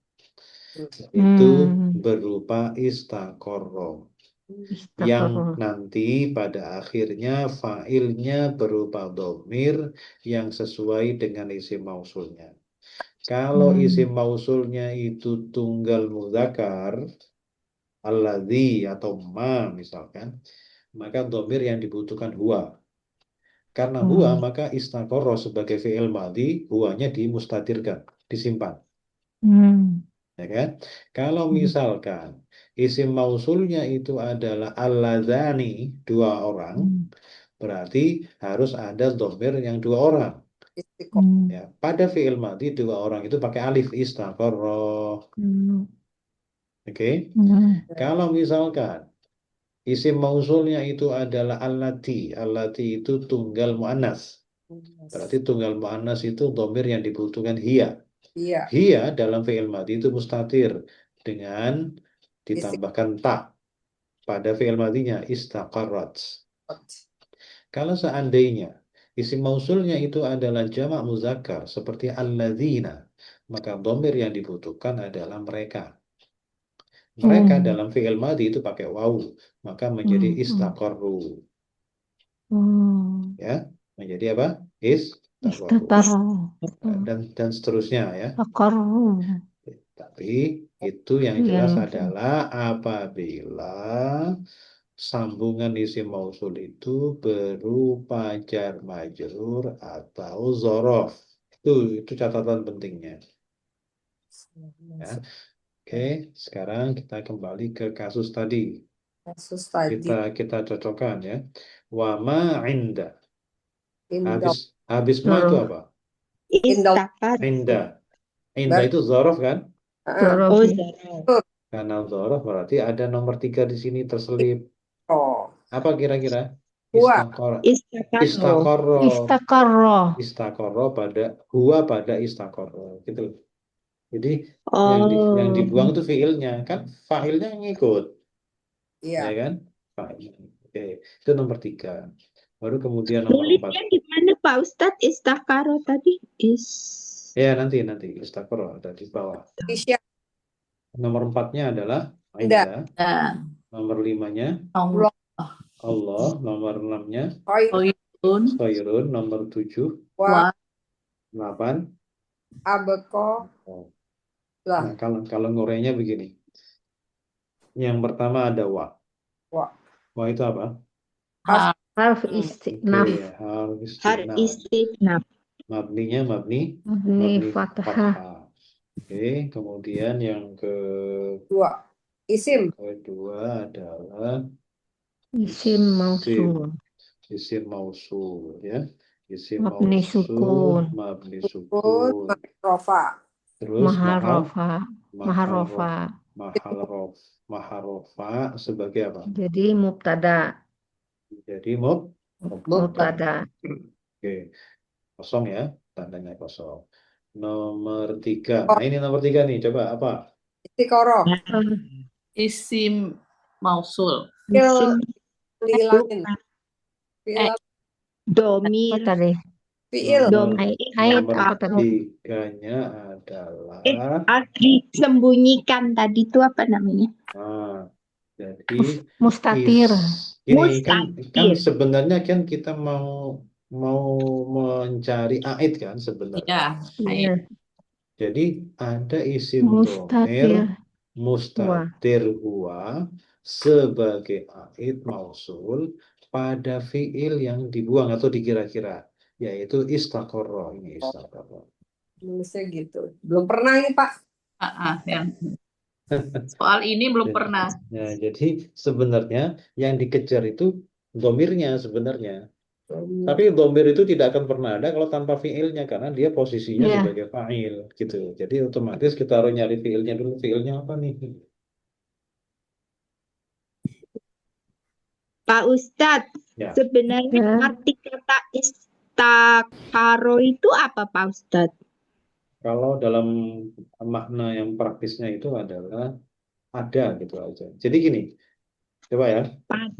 Itu Hmm. berupa istakorro yang Istakor. nanti pada akhirnya failnya berupa domir yang sesuai dengan isim mausulnya. Kalau isim mausulnya itu tunggal mudzakkar, alladzi atau ma misalkan, maka domir yang dibutuhkan huwa. Karena Hmm. huwa maka istaqarra sebagai fi'il madhi, huwanya dimustatirkan, disimpan. Hmm. Ya kan? Kalau misalkan isim mausulnya itu adalah alladzani, dua orang, Hmm. berarti harus ada dhamir yang dua orang. Istiqomah. Hmm. Ya, pada fi'il madhi dua orang itu pakai alif istaqarra. Hmm. Oke? Hmm. Kalau misalkan isim mausulnya itu adalah allati, allati itu tunggal muannas. Berarti tunggal muannas itu dhamir yang dibutuhkan hiya. Iya. Hiya dalam fi'il madhi itu mustatir dengan ditambahkan ta pada fi'il madhinya istaqarrat. Kalau seandainya isim mausulnya itu adalah jamak muzakkar seperti alladzina, maka dhamir yang dibutuhkan adalah mereka. Mereka Hmm. dalam fi'il madhi itu pakai wawu, maka menjadi Hmm. istaqarru. Hmm. Ya, menjadi apa? Istaqarru. Istaqarra. Dan seterusnya ya. Istaqarru. Tapi itu yang Itu jelas yang adalah apabila sambungan isim mausul itu berupa jar majrur atau zorof. Itu catatan pentingnya. Ya. Oke, sekarang kita kembali ke kasus tadi. Kasus tadi. Kita cocokkan ya. Wa ma inda. Indok. Habis ma itu Zorof. apa? Istaqarra. Inda. Inda itu zorof kan? Zorof. Oh, Ya. zorof. Karena zorof berarti ada nomor 3 di sini terselip. Oh. Apa kira-kira? Huwa. Istaqarra. Istaqarra. Istaqarra. Istaqarra pada huwa pada istaqarra gitu loh. Jadi yang Oh, dibuang itu fiilnya kan, fa'ilnya ngikut, Iya. ya kan? Fa'ilnya. Oke, itu nomor 3. Baru kemudian nomor 4. nulisnya gimana Pak Ustadz? Istaqarra tadi Ya nanti istaqarra ada di bawah. Isya. Nomor 4-nya adalah Inda. Inda. Dan Nomor 5-nya Allah Allah. Nomor 6-nya Khairun Khairun. Nomor 7, Wa. 8. Abeko. Oh. Lah. Nah, kalau ngurainya begini. Yang pertama ada wa. Wa. Wa itu apa? Harf Oke, istinaf. harus har istinaf. istinaf. Mabninya mabni Mabni fathah. fathah. Oke, kemudian yang Dua. Isim. kedua adalah Isim mausul. isim mausul ya. Isim Mabni mausul, sukun. mabni Sukun. sukun. Rofa. Terus Maharofa. maharofa sebagai apa? Jadi mubtada. Jadi mubtada. Mubtada. Oke, kosong ya, tandanya kosong. Nomor 3. Nah, ini nomor 3 nih, coba apa? Istiqoroh. isim mausul. Isim Dihilangin. Fi'il. domir. Apa tadi? Fi'il. Domir. Ayat Nomor apa tadi? 3-nya adalah Disembunyikan tadi itu apa namanya? jadi Mustatir. ini kan Mustatir. sebenarnya kan kita mau mencari aid kan sebenarnya. Ya, Iya. Jadi ada isim Mustatir. dhamir mustatir huwa sebagai aid mausul pada fiil yang dibuang atau dikira-kira, yaitu istaqarra. Ini istaqarra. Nulisnya gitu. Belum pernah ini Pak. yang soal ini belum pernah. Nah, jadi sebenarnya yang dikejar itu domirnya sebenarnya. Tapi domir itu tidak akan pernah ada kalau tanpa fiilnya karena dia posisinya Iya. sebagai fa'il gitu. Jadi otomatis kita harus nyari fiilnya dulu. Fiilnya apa nih? Pak Ustadz, Ya. sebenarnya Ya. arti kata istakaro itu apa Pak Ustadz? Kalau dalam makna yang praktisnya itu adalah ada gitu aja. Jadi gini, coba ya.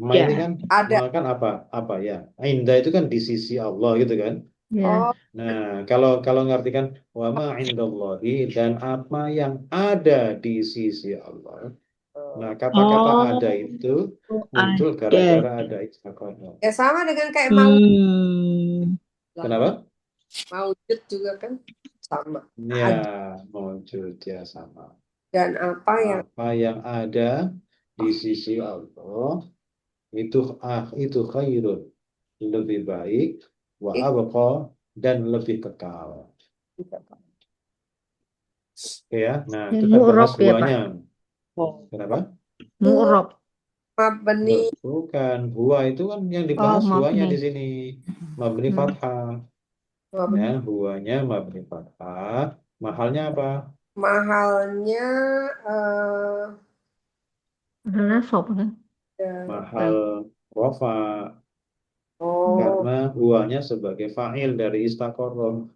Ma ini Pada. kan Ada. ma kan apa ya? Inda itu kan di sisi Allah gitu kan. Ya. Oh. Nah, kalau ngartikan wa ma indallahi dan apa yang ada di sisi Allah. Nah, kata-kata ada itu muncul ada. gara-gara ada istaqarra. Ya sama dengan kayak mau. Kenapa? Maujud juga kan sama. Ya, muncul dia sama. Dan apa yang ada di sisi Allah itu khairun, lebih baik wa abqa, dan lebih kekal. Oke ya. Nah, Yang kita bahas mu'rob ya, Pak. huanya. Oh. Kenapa? Mu'rob. Mabni. Bukan. Huwa itu kan yang Oh, dibahas huanya mabni. di sini. Mabni Hmm. fathah. Mabni. Ya, huwanya mabni fathah. Mahalnya apa? Mahalnya Nasab kan? Mahal rofa. oh Karena huwanya sebagai fa'il dari istaqoroh.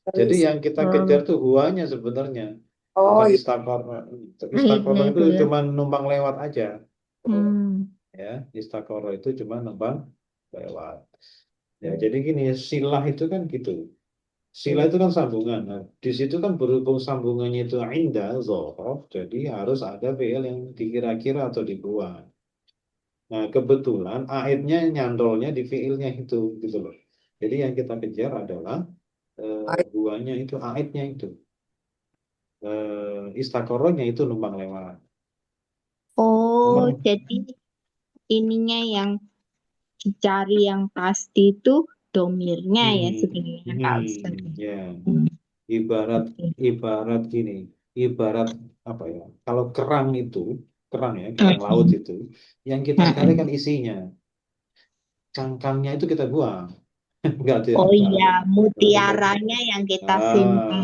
dari Jadi yang kita kejar tuh huwanya sebenarnya. oh Bukan iya. istaqoroh. Aidnya Istaqoroh itu itu ya. cuma numpang lewat aja. Hmm. Ya, istaqoroh itu cuma numpang lewat. Ya, jadi gini, silah itu kan gitu. Sila itu kan sambungan. Nah, di situ kan berhubung sambungannya itu inda, dhorof, jadi harus ada fi'il yang dikira-kira atau dibuat. Nah, kebetulan aidnya nyantolnya di fi'ilnya itu, gitu loh. Jadi yang kita kejar adalah buahnya itu, aidnya itu. Istakorohnya itu numpang lewat. Oh, Nomor jadi ininya yang dicari yang pasti itu domirnya ya sebenarnya Pak Ustadz. ya, Hmm, ibarat oke. ibarat gini, ibarat apa ya? Kalau kerang itu, kerang ya, kerang laut itu, yang kita cari kan isinya, cangkangnya itu kita buang, nggak ada, Oh nggak ada, iya, nggak ada. mutiaranya yang kita Ah, simpan.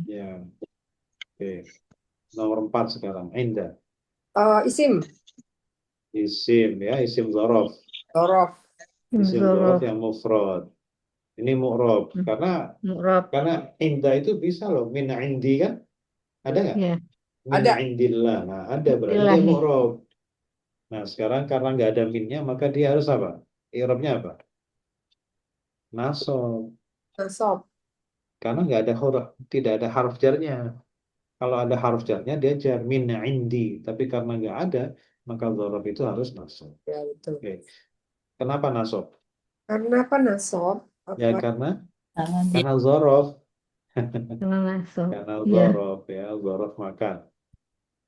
ya, oke. Nomor 4 sekarang, Indah. Isim Isim ya, isim dzaraf. dzaraf. Isim dzaraf Zorof. yang mufrad. Ini mu'rab. Mu'rob. Karena indah itu bisa loh, min indi kan? Ada nggak? Ya. Min Ada. indillah. Nah, ada berarti dia Bilahi. mu'rab. Nah, sekarang karena nggak ada minnya, maka dia harus apa? I'rabnya apa? Nasab. Nasab. Karena nggak ada huruf, tidak ada harf jarnya. Kalau ada harf jarnya, dia jar min indi. Tapi karena nggak ada, maka dzaraf itu harus nasab. Ya betul. Oke. Kenapa nasab? Karena apa nasab? Ya Apa? karena dzaraf. Karena nasab. Karena Ya. dzaraf ya, dzaraf makan.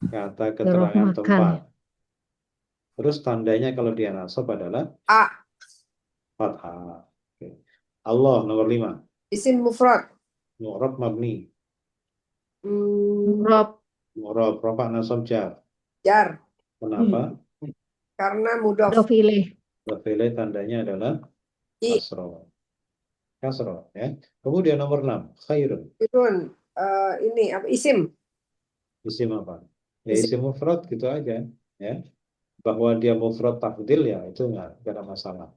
Kata Zorof keterangan makan. tempat. Terus tandanya kalau dia nasab adalah A. fathah. Oke. Allah nomor 5. Isim mufrad. Mu'rab mabni. Mu'rob. Mu'rab rafa nasab jar. Jar. Kenapa? Karena mudof. Dofile. Dofile tandanya adalah I. kasroh. Kasroh ya. Kemudian nomor 6. Khairun. Irun. Ini apa? Isim. Isim apa? Ya Isim. isim mufrad gitu aja ya. Bahwa dia mufrad tafdil ya itu nggak ada masalah.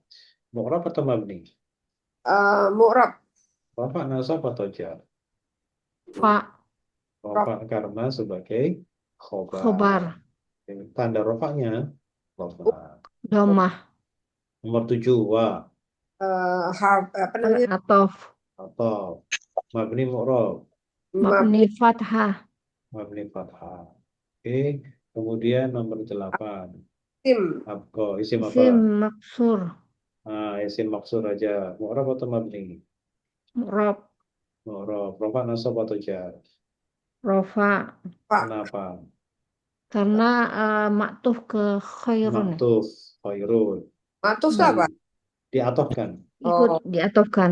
Mu'rab atau mabni? Mu'rab. Rafa nasab atau jar? Fa. Rafa karena sebagai khobar. Khobar. Tanda rofaknya khobar. Domah. Nomor 7 wa Apa namanya? Atof. atau mabni mu'rab, Mabni fathah. mabni fathah. Oke, kemudian nomor 8 Isim. abqa, isim apa? Isim maksur. Isim maksur aja. Mu'rab atau mabni? Mu'rob. Mu'rab. Rafa nasab atau jar? Rofa. Pak. Kenapa? Karena maktuf ke khairun. Maktuf khairun. Matuf itu Hmm. apa? Diatofkan. Ikut Oh. diatofkan.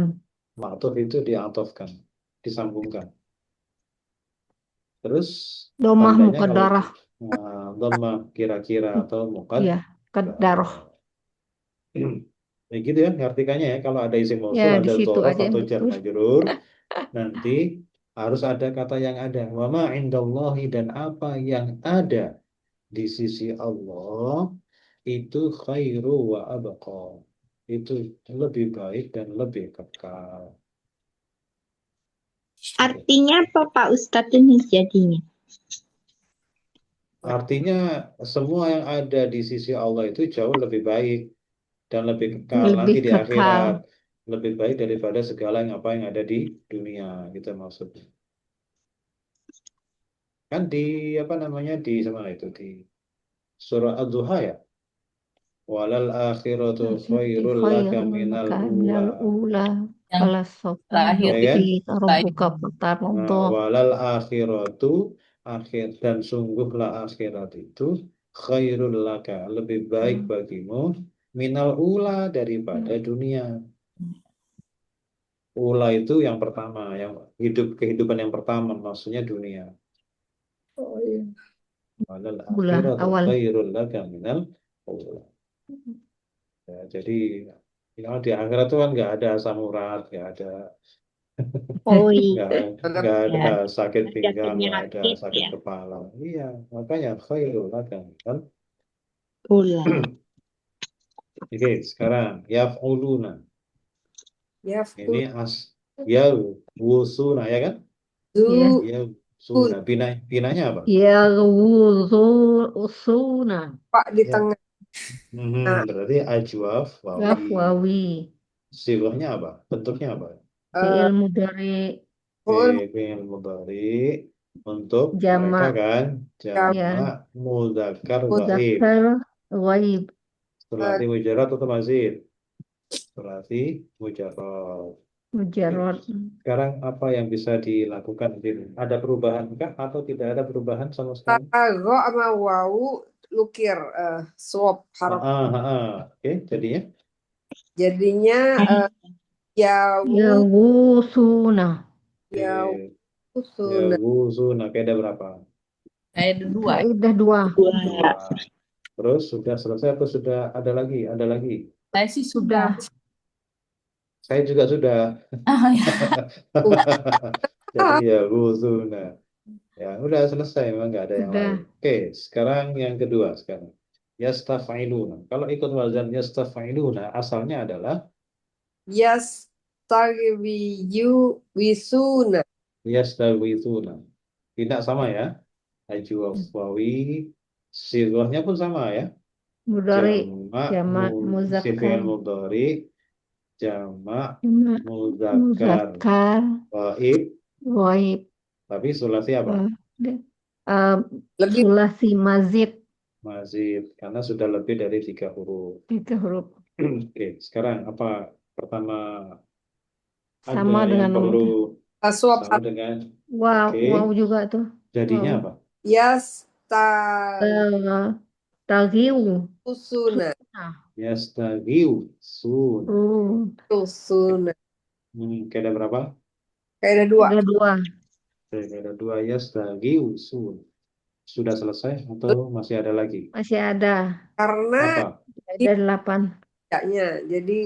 Maktuf itu diatofkan, disambungkan. Terus Domah tandanya kalau muqaddarah. dhamma kira-kira atau Iya, qaddarah. Ya gitu ya, artikannya ya. Kalau ada isim mausul, Ya, di ada situ dzaraf aja yang atau jar betul. majrur, nanti harus ada kata yang ada. Wa ma indallahi, dan apa yang ada di sisi Allah itu khairu wa abqa. Itu lebih baik dan lebih kekal. Artinya apa Pak Ustadz ini jadinya? Artinya semua yang ada di sisi Allah itu jauh lebih baik dan lebih kekal Lebih nanti di kekal. akhirat. Lebih baik daripada segala yang apa yang ada di dunia, gitu maksudnya. Kan di apa namanya di sama itu di surah Ad-Duha ya. Walal akhiratu khairul laka minal ula. ula. Yang Falasawfa terakhir Ya kan? yu'tika rabbuka fatardah. Walal akhiratu akhir, dan sungguhlah akhirat itu khairul laka, lebih baik bagimu minal ula, daripada dunia. Ula itu yang pertama, yang kehidupan yang pertama, maksudnya dunia. Oh iya. Walal Ula akhiratu awal. khairul laka minal ula. Ya, jadi kalau di akhirat itu kan nggak ada asam urat, Oh nggak iya, Anggap nggak ada ya. sakit Ada pinggang, nggak ada penyakit sakit ya. kepala. Iya, makanya khairul laka minal. Ula. Oke, sekarang yaf'uluna. ya Ini ya wusuna ya kan? Iya. fuzun Ya wusuna. Binanya apa? Yaghuzuna. Pak di Ya. tengah. Berarti ajwaf wawi. Wawi. Sigohnya apa? Bentuknya apa? Eh, Fi'il mudhari Fi'il mudhari untuk mereka jamak kan ya, ya jamak mudzakkar ghaib. mudzakkar ghaib Sulasi mujarrad atau mazid? Sulasi mujarrad. Oke. mujarrad. Sekarang apa yang bisa dilakukan di sini? Ada perubahan kah atau tidak ada perubahan sama sekali? ro sama wawu lukir swap harap. Oke, jadinya Jadinya yawu Yaghusuna. yawu ya sun. wuzuna ada berapa? Ada dua. Kaidah dua. Dua. Dua. Terus sudah selesai atau sudah ada lagi? Ada lagi. Saya sih sudah. Saya juga sudah. Ah, ya. Jadi ya wuzuna. Ya udah selesai, memang nggak ada yang Sudah. lain. Oke, sekarang yang kedua sekarang. Yastaf'iluna. Kalau ikut wazan yastaf'iluna, asalnya adalah Yas tarwiyu wisuna. yastawithuna. Tidak sama ya. Ajwaf wawi. Sigohnya pun sama ya. Mudhari jamak Sifil muzakkar mudhari. Jamak jamak muzakkar muzakkar ghaib. ghaib. Tapi sulasi apa? Lebih Sulasi mazid Mazid. Karena sudah lebih dari 3 huruf. 3 huruf. Oke, sekarang apa pertama Sama ada yang dengan perlu swap sama dengan wow, oke, wow juga tuh. jadinya Wow. apa? yas Tagiu. usuna. Yastagiu sun. Usuna. Kayak ada berapa? Kayak ada dua. Ada dua. Kayak ada 2 yastagiu sun. Sudah selesai atau masih ada lagi? Masih ada. Karena Apa? Ada 8. tidaknya. Jadi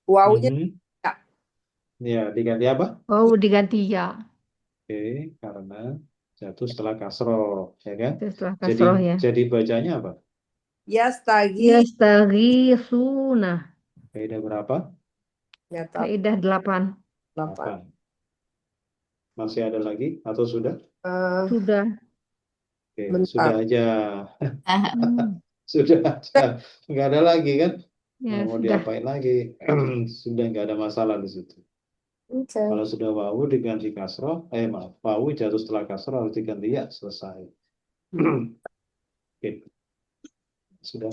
wawunya tidak. Ya, diganti apa? Oh, diganti ya. Oke, karena jatuh setelah kasroh, ya kan? Setelah kasroh ya. Jadi bacanya apa? Yastagi. Yastaghisuna. Kaidah berapa? Ya, tak. Kaidah 8. 8. 8. Masih ada lagi atau sudah? Sudah. Oke, Bentar. sudah aja. Ah, Sudah aja. Nggak ada lagi kan? Ya, Mau sudah. diapain lagi? Sudah nggak ada masalah di situ. Oke. Kalau sudah wawu diganti kasroh, maaf, wawu jatuh setelah kasroh harus diganti ya, selesai. Oke, sudah.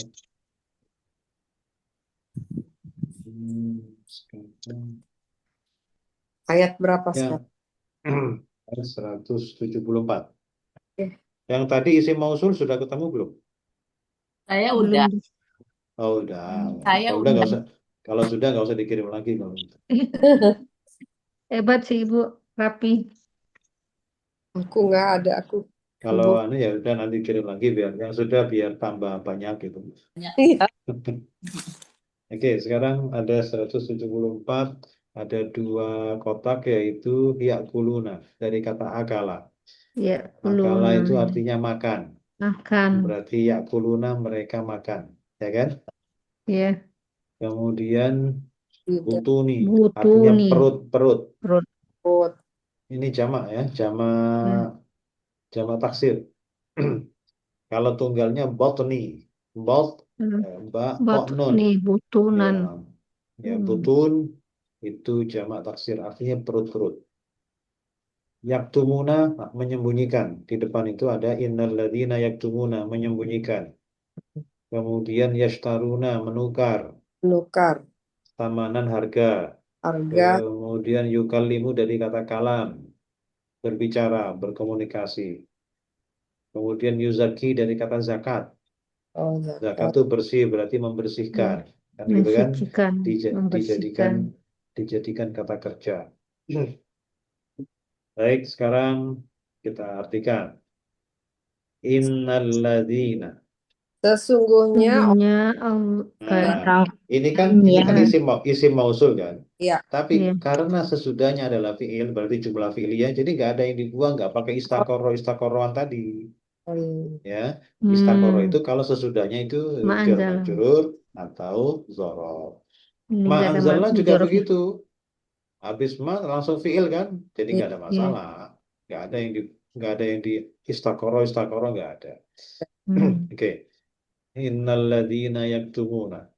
Sekarang. Ayat berapa Ya. sekarang? Ayat 174. Oke. Yang tadi isim mausul sudah ketemu belum? saya udah. Belum. Oh, udah. Saya Kalau udah nggak usah. Kalau sudah nggak usah dikirim lagi kalau gitu. Hebat sih Ibu, rapi. Aku nggak ada. Aku Kalau ya udah nanti kirim lagi biar yang sudah biar tambah banyak gitu. iya. Oke, sekarang ada 174, ada 2 kotak yaitu yakuluna dari kata akala. Ya, Akala uluna. itu artinya makan. Makan. Berarti yakuluna mereka makan, ya kan? Ya, Kemudian butuni, Butuni. artinya perut-perut. perut. Ini jamak ya, jamak taksir. Kalau tunggalnya botni, bot, nun. Batni, butunan. Ya, butun itu jamak taksir, artinya perut-perut. Yaktumuna, menyembunyikan. Di depan itu ada innalladzina yaktumuna, menyembunyikan. Kemudian yashtaruna, menukar. Tamanan harga. Kemudian yukallimu dari kata kalam, berbicara, berkomunikasi. Kemudian yuzaki dari kata zakat. Zakat itu bersih, berarti membersihkan. Kan gitu kan? Mensucikan, membersihkan. Dijadikan kata kerja. Baik, sekarang kita artikan. Innalladzina. Sesungguhnya Sungguhnya Allah, Nah, Orang ini kan yang isim mausul kan. ya, Tapi ya. karena sesudahnya adalah fiil, berarti jumlah fiiliyah, jadi nggak ada yang dibuang, nggak pakai istakoroan tadi. Ya, istakoro Hmm, itu kalau sesudahnya itu jar ma'anzal. majrur atau zorof. Ini Ma nggak ada anzalna juga jorofnya. begitu. Habis ma langsung fiil kan, jadi nggak ada Iya. masalah. Nggak ada yang di nggak ada yang di istakoro nggak ada. Hmm. Oke. Innalladzina yaktumuna.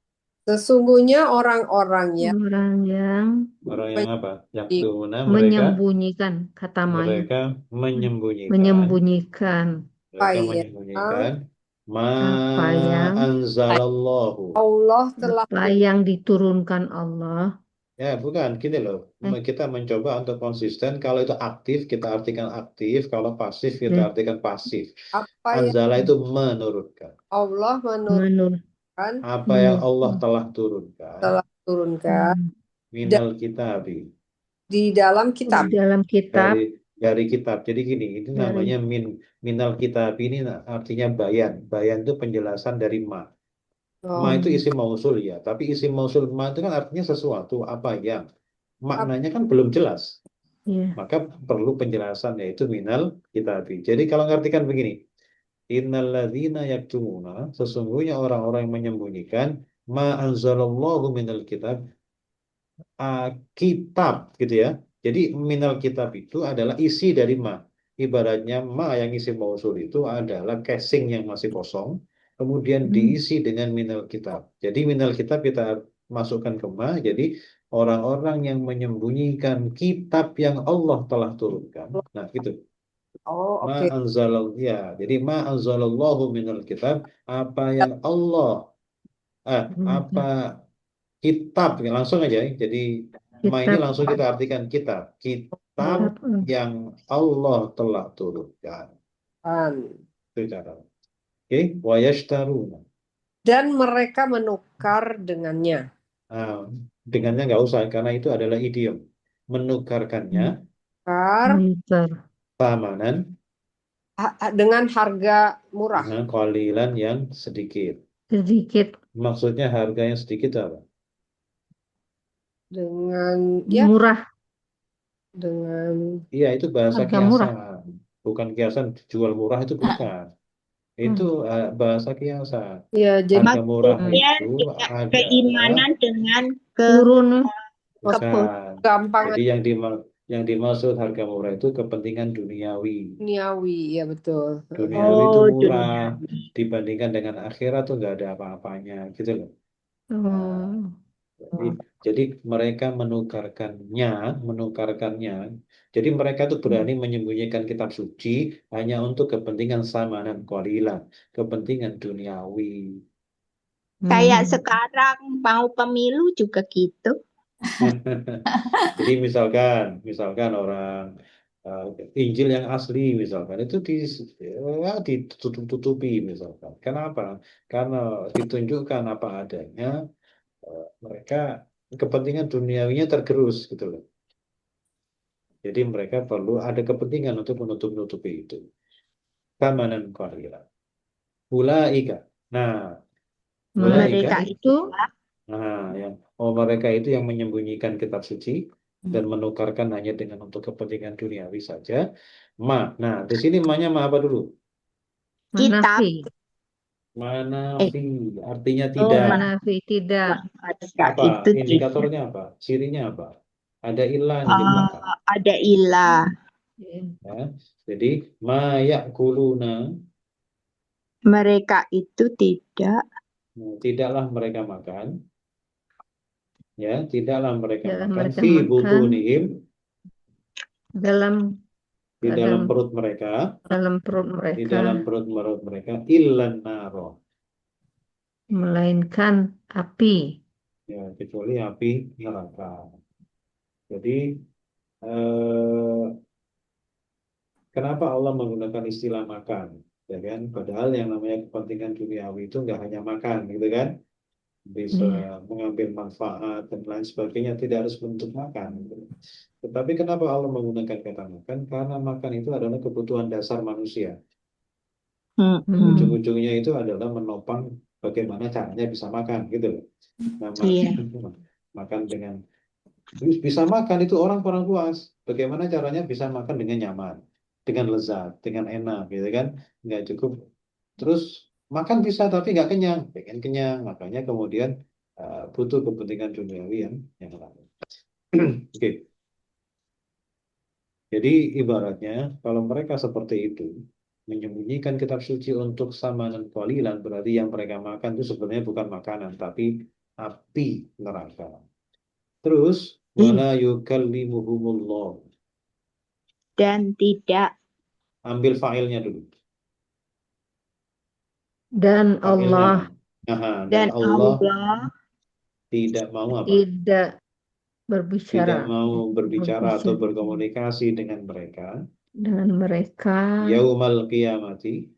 sesungguhnya orang-orang yang Orang yang Orang yang apa? menyembunyikan Yaktumuna menyembunyikan kata maya. mereka menyembunyikan Menyembunyikan mereka yang menyembunyikan ma apa yang anzalallahu. Allah telah apa yang diturunkan Allah. Ya, bukan gini loh. Eh, Kita mencoba untuk konsisten. Kalau itu aktif, kita artikan aktif. Kalau pasif, kita eh, artikan pasif. apa yang Anzala itu menurunkan. Allah menurut menurunkan Apa yang Allah menurut telah turunkan. telah turunkan dan Minal kitabi. di dalam di kitab. dalam kitab Dari kitab. Jadi gini, ini dari namanya minal kitab. Ini artinya bayan. Bayan itu penjelasan dari ma. Ma Oh, itu isim mausul ya. Tapi isim mausul ma itu kan artinya sesuatu. Apa yang. ap- Maknanya kan belum jelas. ya Maka perlu penjelasan yaitu minal kitabi. Jadi kalau ngartikan begini, innalladzina yaktumuna, sesungguhnya orang-orang yang menyembunyikan ma anzalallahu minal kitab, kitab gitu ya. Jadi minal kitab itu adalah isi dari ma. Ibaratnya ma yang isi mausul itu adalah casing yang masih kosong, kemudian hmm, diisi dengan minal kitab. Jadi minal kitab kita masukkan ke ma, jadi orang-orang yang menyembunyikan kitab yang Allah telah turunkan. Nah, gitu. oh, Ma oke. anzalal ya, jadi ma anzalallahu minal kitab, apa yang Allah apa kitab ya, langsung aja ya. Jadi ma ini kitab langsung kita artikan kitab kitab yang Allah telah turunkan. Itu cara. Oke, wa yashtaruna. Dan mereka menukar dengannya. Nah, dengannya nggak usah karena itu adalah idiom. Menukarkannya Menukar menukar tamanan dengan harga murah. qalilan yang sedikit. sedikit Maksudnya harga yang sedikit apa? Dengan ya murah dengan Iya, itu bahasa harga murah. kiasan. Bukan kiasan jual murah itu bukan. Itu bahasa kiasan. ya jadi Harga murah maksudnya itu tidak adalah keimanan dengan Turun bukan. kegampangan Jadi yang dimaksud harga murah itu kepentingan duniawi. duniawi, ya betul. Duniawi itu oh murah dunia. dibandingkan dengan akhirat tuh nggak ada apa-apanya gitu loh. Nah, oh, jadi mereka menukarkannya. Jadi mereka tuh berani menyembunyikan kitab suci hanya untuk kepentingan samanan qalilan, kepentingan duniawi. Kayak hmm, sekarang mau pemilu juga gitu. Jadi misalkan orang Injil yang asli misalkan itu ditutup-tutupi misalkan. Kenapa? Karena ditunjukkan apa adanya, mereka kepentingan duniawinya tergerus gitu loh. Jadi mereka perlu ada kepentingan untuk menutup-nutupi itu. Kamanan qalilan. Ulaika. Nah, ulaika. mereka itu Nah, mereka itu yang menyembunyikan kitab suci dan menukarkan hanya dengan untuk kepentingan duniawi saja. Nah, di sini ma-nya ma apa dulu? Kitab manafi Manafi, artinya oh tidak. manafi tidak mereka Apa? itu tidak. Indikatornya apa? Cirinya apa? Ada ilan di belakang. Ada ilah. Ya. Jadi, ma yakuluna, Mereka itu tidak tidaklah mereka makan. Ya, tidaklah mereka dalam makan. mereka Fi makan butunihim, dalam di dalam perut mereka. dalam perut Di mereka dalam perut mereka illan naro, melainkan api. ya kecuali api neraka. Jadi eh, kenapa Allah menggunakan istilah makan, ya kan? Padahal yang namanya kepentingan duniawi itu nggak hanya makan, gitu kan? bisa Iya. mengambil manfaat dan lain sebagainya, tidak harus bentuk makan. Tetapi kenapa Allah menggunakan kata makan? Karena makan itu adalah kebutuhan dasar manusia. Hmm. Ujung-ujungnya itu adalah menopang bagaimana caranya bisa makan, gitu loh. Nah, Iya. makan dengan bisa makan itu orang puas. Bagaimana caranya bisa makan dengan nyaman, dengan lezat, dengan enak, gitu kan? Nggak cukup. Terus makan bisa tapi nggak kenyang, pengen kenyang, makanya kemudian butuh kepentingan duniawi yang lain. Oke, jadi ibaratnya kalau mereka seperti itu menyembunyikan kitab suci untuk samanan qalilan, berarti yang mereka makan itu sebenarnya bukan makanan tapi api neraka. Terus wala yukallimuhumullah. Dan tidak Ambil failnya dulu. Dan Failnya Allah nah, dan dan Allah Allah tidak mau apa? tidak Tidak berbicara mau berbicara atau berbicara berkomunikasi dengan mereka dengan mereka yaumal qiyamati.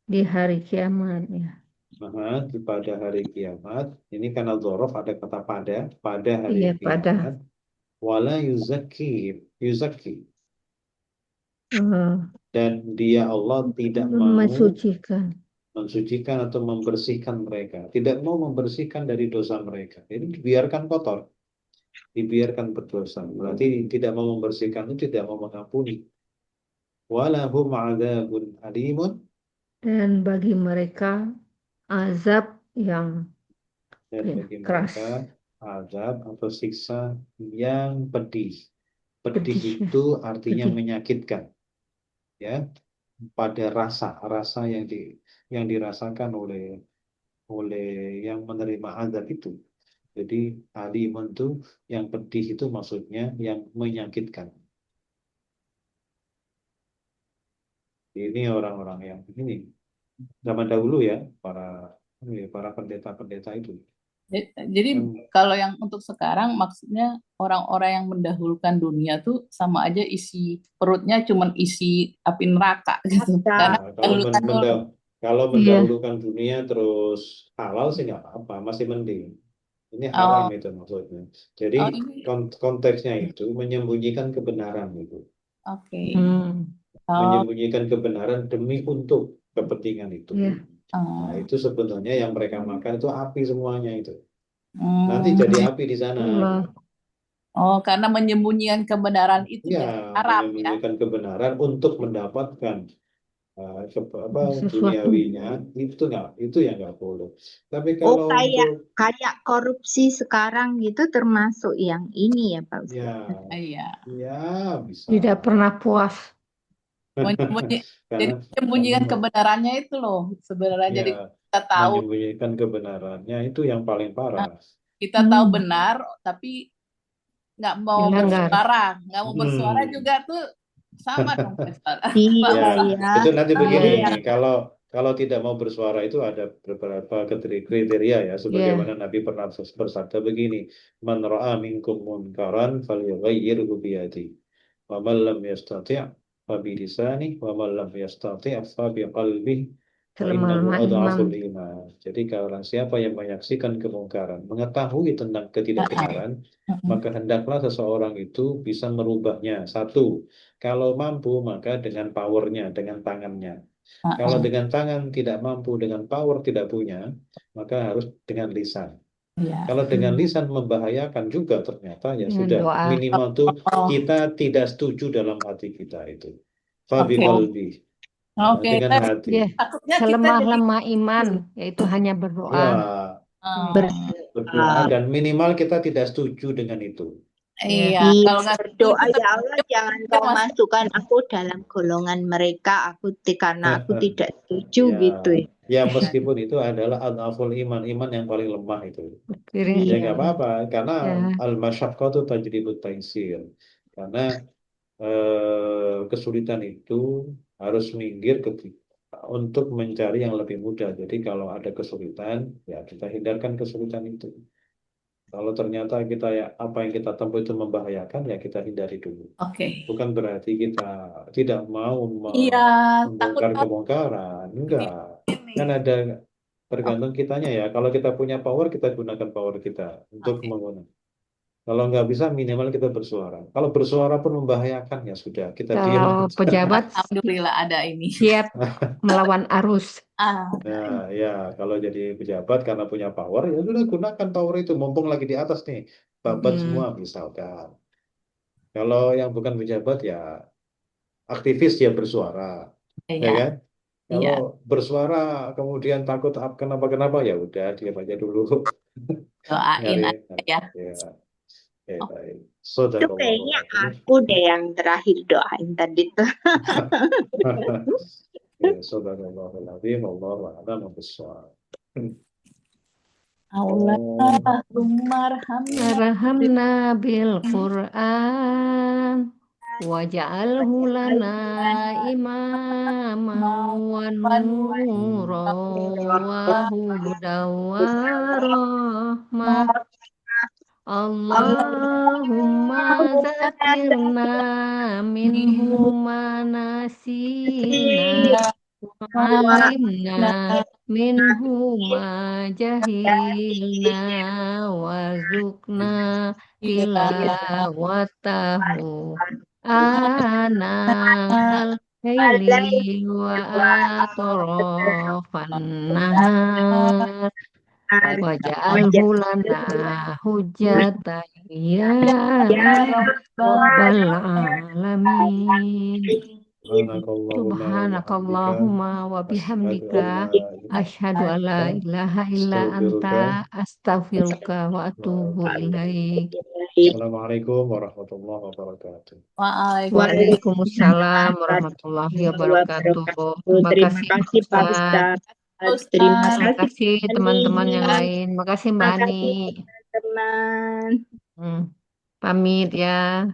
di hari kiamat ya. Pada hari kiamat. Ini karena dzaraf ada kata pada hari Iya, pada kiamat. Wala yuzakki. Dan dia Allah tidak mau mensucikan. mensucikan atau membersihkan mereka. Tidak mau membersihkan dari dosa mereka. Jadi dibiarkan kotor. Dibiarkan berdosa. Berarti tidak mau membersihkan itu tidak mau mengampuni. Walahum adzabun alimun. Dan bagi mereka azab yang Dan bagi keras, mereka azab atau siksa yang pedih. Pedih pedih, itu artinya pedih. menyakitkan, ya, pada rasa yang dirasakan oleh yang menerima azab itu. Jadi alimun itu yang pedih itu maksudnya yang menyakitkan. Ini orang-orang yang ini zaman dahulu ya, para pendeta-pendeta itu Jadi kan, kalau yang untuk sekarang maksudnya orang-orang yang mendahulukan dunia tuh sama aja isi perutnya cuman isi api neraka gitu. Karena Nah, mendahulukan dulu. kalau Iya, mendahulukan dunia terus halal sih nggak apa-apa, masih mending. Ini haram Oh, itu maksudnya. Jadi ini konteksnya itu menyembunyikan kebenaran itu, oke. Oh, menyembunyikan kebenaran demi untuk kepentingan itu. iya. Nah, itu sebenarnya yang mereka makan itu api semuanya itu. Nanti hmm. jadi api di sana. Allah. Oh, karena menyembunyikan kebenaran itu Ya, jadi haram ya. menyembunyikan kebenaran untuk mendapatkan Sesuatu. duniawinya itu yang nggak boleh. Tapi oh kalau kayak untuk kayak korupsi sekarang gitu termasuk yang ini ya Pak Ustadz. ya Iya. ya bisa Tidak pernah puas. Jadi karena menyembunyikan kebenarannya itu loh sebenarnya. Jadi ya kita tahu menyembunyikan kebenarannya itu yang paling parah. kita tahu benar tapi nggak mau Dilanggar. nggak mau bersuara juga tuh sama dong bersuara. Iya Ya, ya. itu nanti begini. Iya. Kalau tidak mau bersuara itu ada beberapa kriteria ya. Sebagaimana Nabi pernah bersabda begini, "Man ra'a minkum munkaran falyughayyirhu biyadihi. Wa man lam yastati' fa bi lisanihi, wa man lam yastati' fa bi qalbihi. Wa innahu Selemah-lemah adhaful iman. iman." Jadi kalau siapa yang menyaksikan kemungkaran, mengetahui tentang ketidakbenaran, maka hendaklah seseorang itu bisa merubahnya. Satu, kalau mampu maka dengan powernya, dengan tangannya. Kalau dengan tangan tidak mampu, dengan power tidak punya, maka harus dengan lisan. Iya. Kalau dengan lisan membahayakan juga ternyata ya Dengan sudah, doa. minimal tuh Oh, kita tidak setuju dalam hati kita itu. Fabi oke. qalbi, Oke, dengan tapi hati. Ya, takutnya kita jadi selemah-lemah iman, yaitu hanya Ya, berdoa. berdoa dan minimal kita tidak setuju dengan itu. iya, Iya, kalau nggak setuju berdoa itu ya Allah jangan kita kau masuk. masukkan aku dalam golongan mereka karena aku tidak setuju Ya, gitu ya. ya meskipun itu adalah al-aful iman yang paling lemah itu. Piring. Ya Iya. nggak apa-apa, karena Ya, al-masyaqqatu tajribut taysir. Karena kesulitan itu harus minggir untuk mencari yang lebih mudah. Jadi kalau ada kesulitan, ya kita hindarkan kesulitan itu. Kalau ternyata apa yang kita tempuh itu membahayakan, ya kita hindari dulu. Oke. Bukan berarti kita tidak mau Iya, takut membongkar kemungkaran, enggak. ini. Kan ada Tergantung kitanya ya. Kalau kita punya power, kita gunakan power kita untuk Oke. menggunakan. Kalau nggak bisa, minimal kita bersuara. Kalau bersuara pun membahayakan, ya sudah, kita diam. Kalau pejabat Alhamdulillah ada ini. siap melawan arus. Nah, ya, kalau jadi pejabat karena punya power, ya sudah gunakan power itu. Mumpung lagi di atas nih, babat Mm. semua misalkan. Kalau yang bukan pejabat ya aktivis ya bersuara, ya Iya, kan? iya. Kalau bersuara kemudian takut kenapa-kenapa ya udah diam aja dulu. Doain Nyari, aja ya. ya, Oh, baik. Itu kayaknya Sadaqallahul aku deh yang terakhir doain tadi tuh. Ya, sadaqallahul azim. Wallahu a'lam bishawab. Oh, Allahumma arhamna Arhamna bil Qur'an waj'alhu lana imama wa nura wa hudan wa rahmah. Allahumma zakirna minhu manasina alimna minhu ma jahilna warzuqna tilawatahu anal laili wa atrafan nahar waj'alhu lana hujjatan ya rabbal alamin. Subhanakallahumma wa bihamdika asyhadu an la ilaha illa anta astaghfiruka wa atubu ilaik. Assalamualaikum warahmatullahi wabarakatuh. Waalaikumsalam warahmatullahi wabarakatuh. Terima Terima kasih kasih Pak Ustaz. Ustadz. Terima Terima kasih kasih teman-teman yang Ani. lain. Terima kasih Terima Mbak kasih Ani. teman-teman. Pamit ya.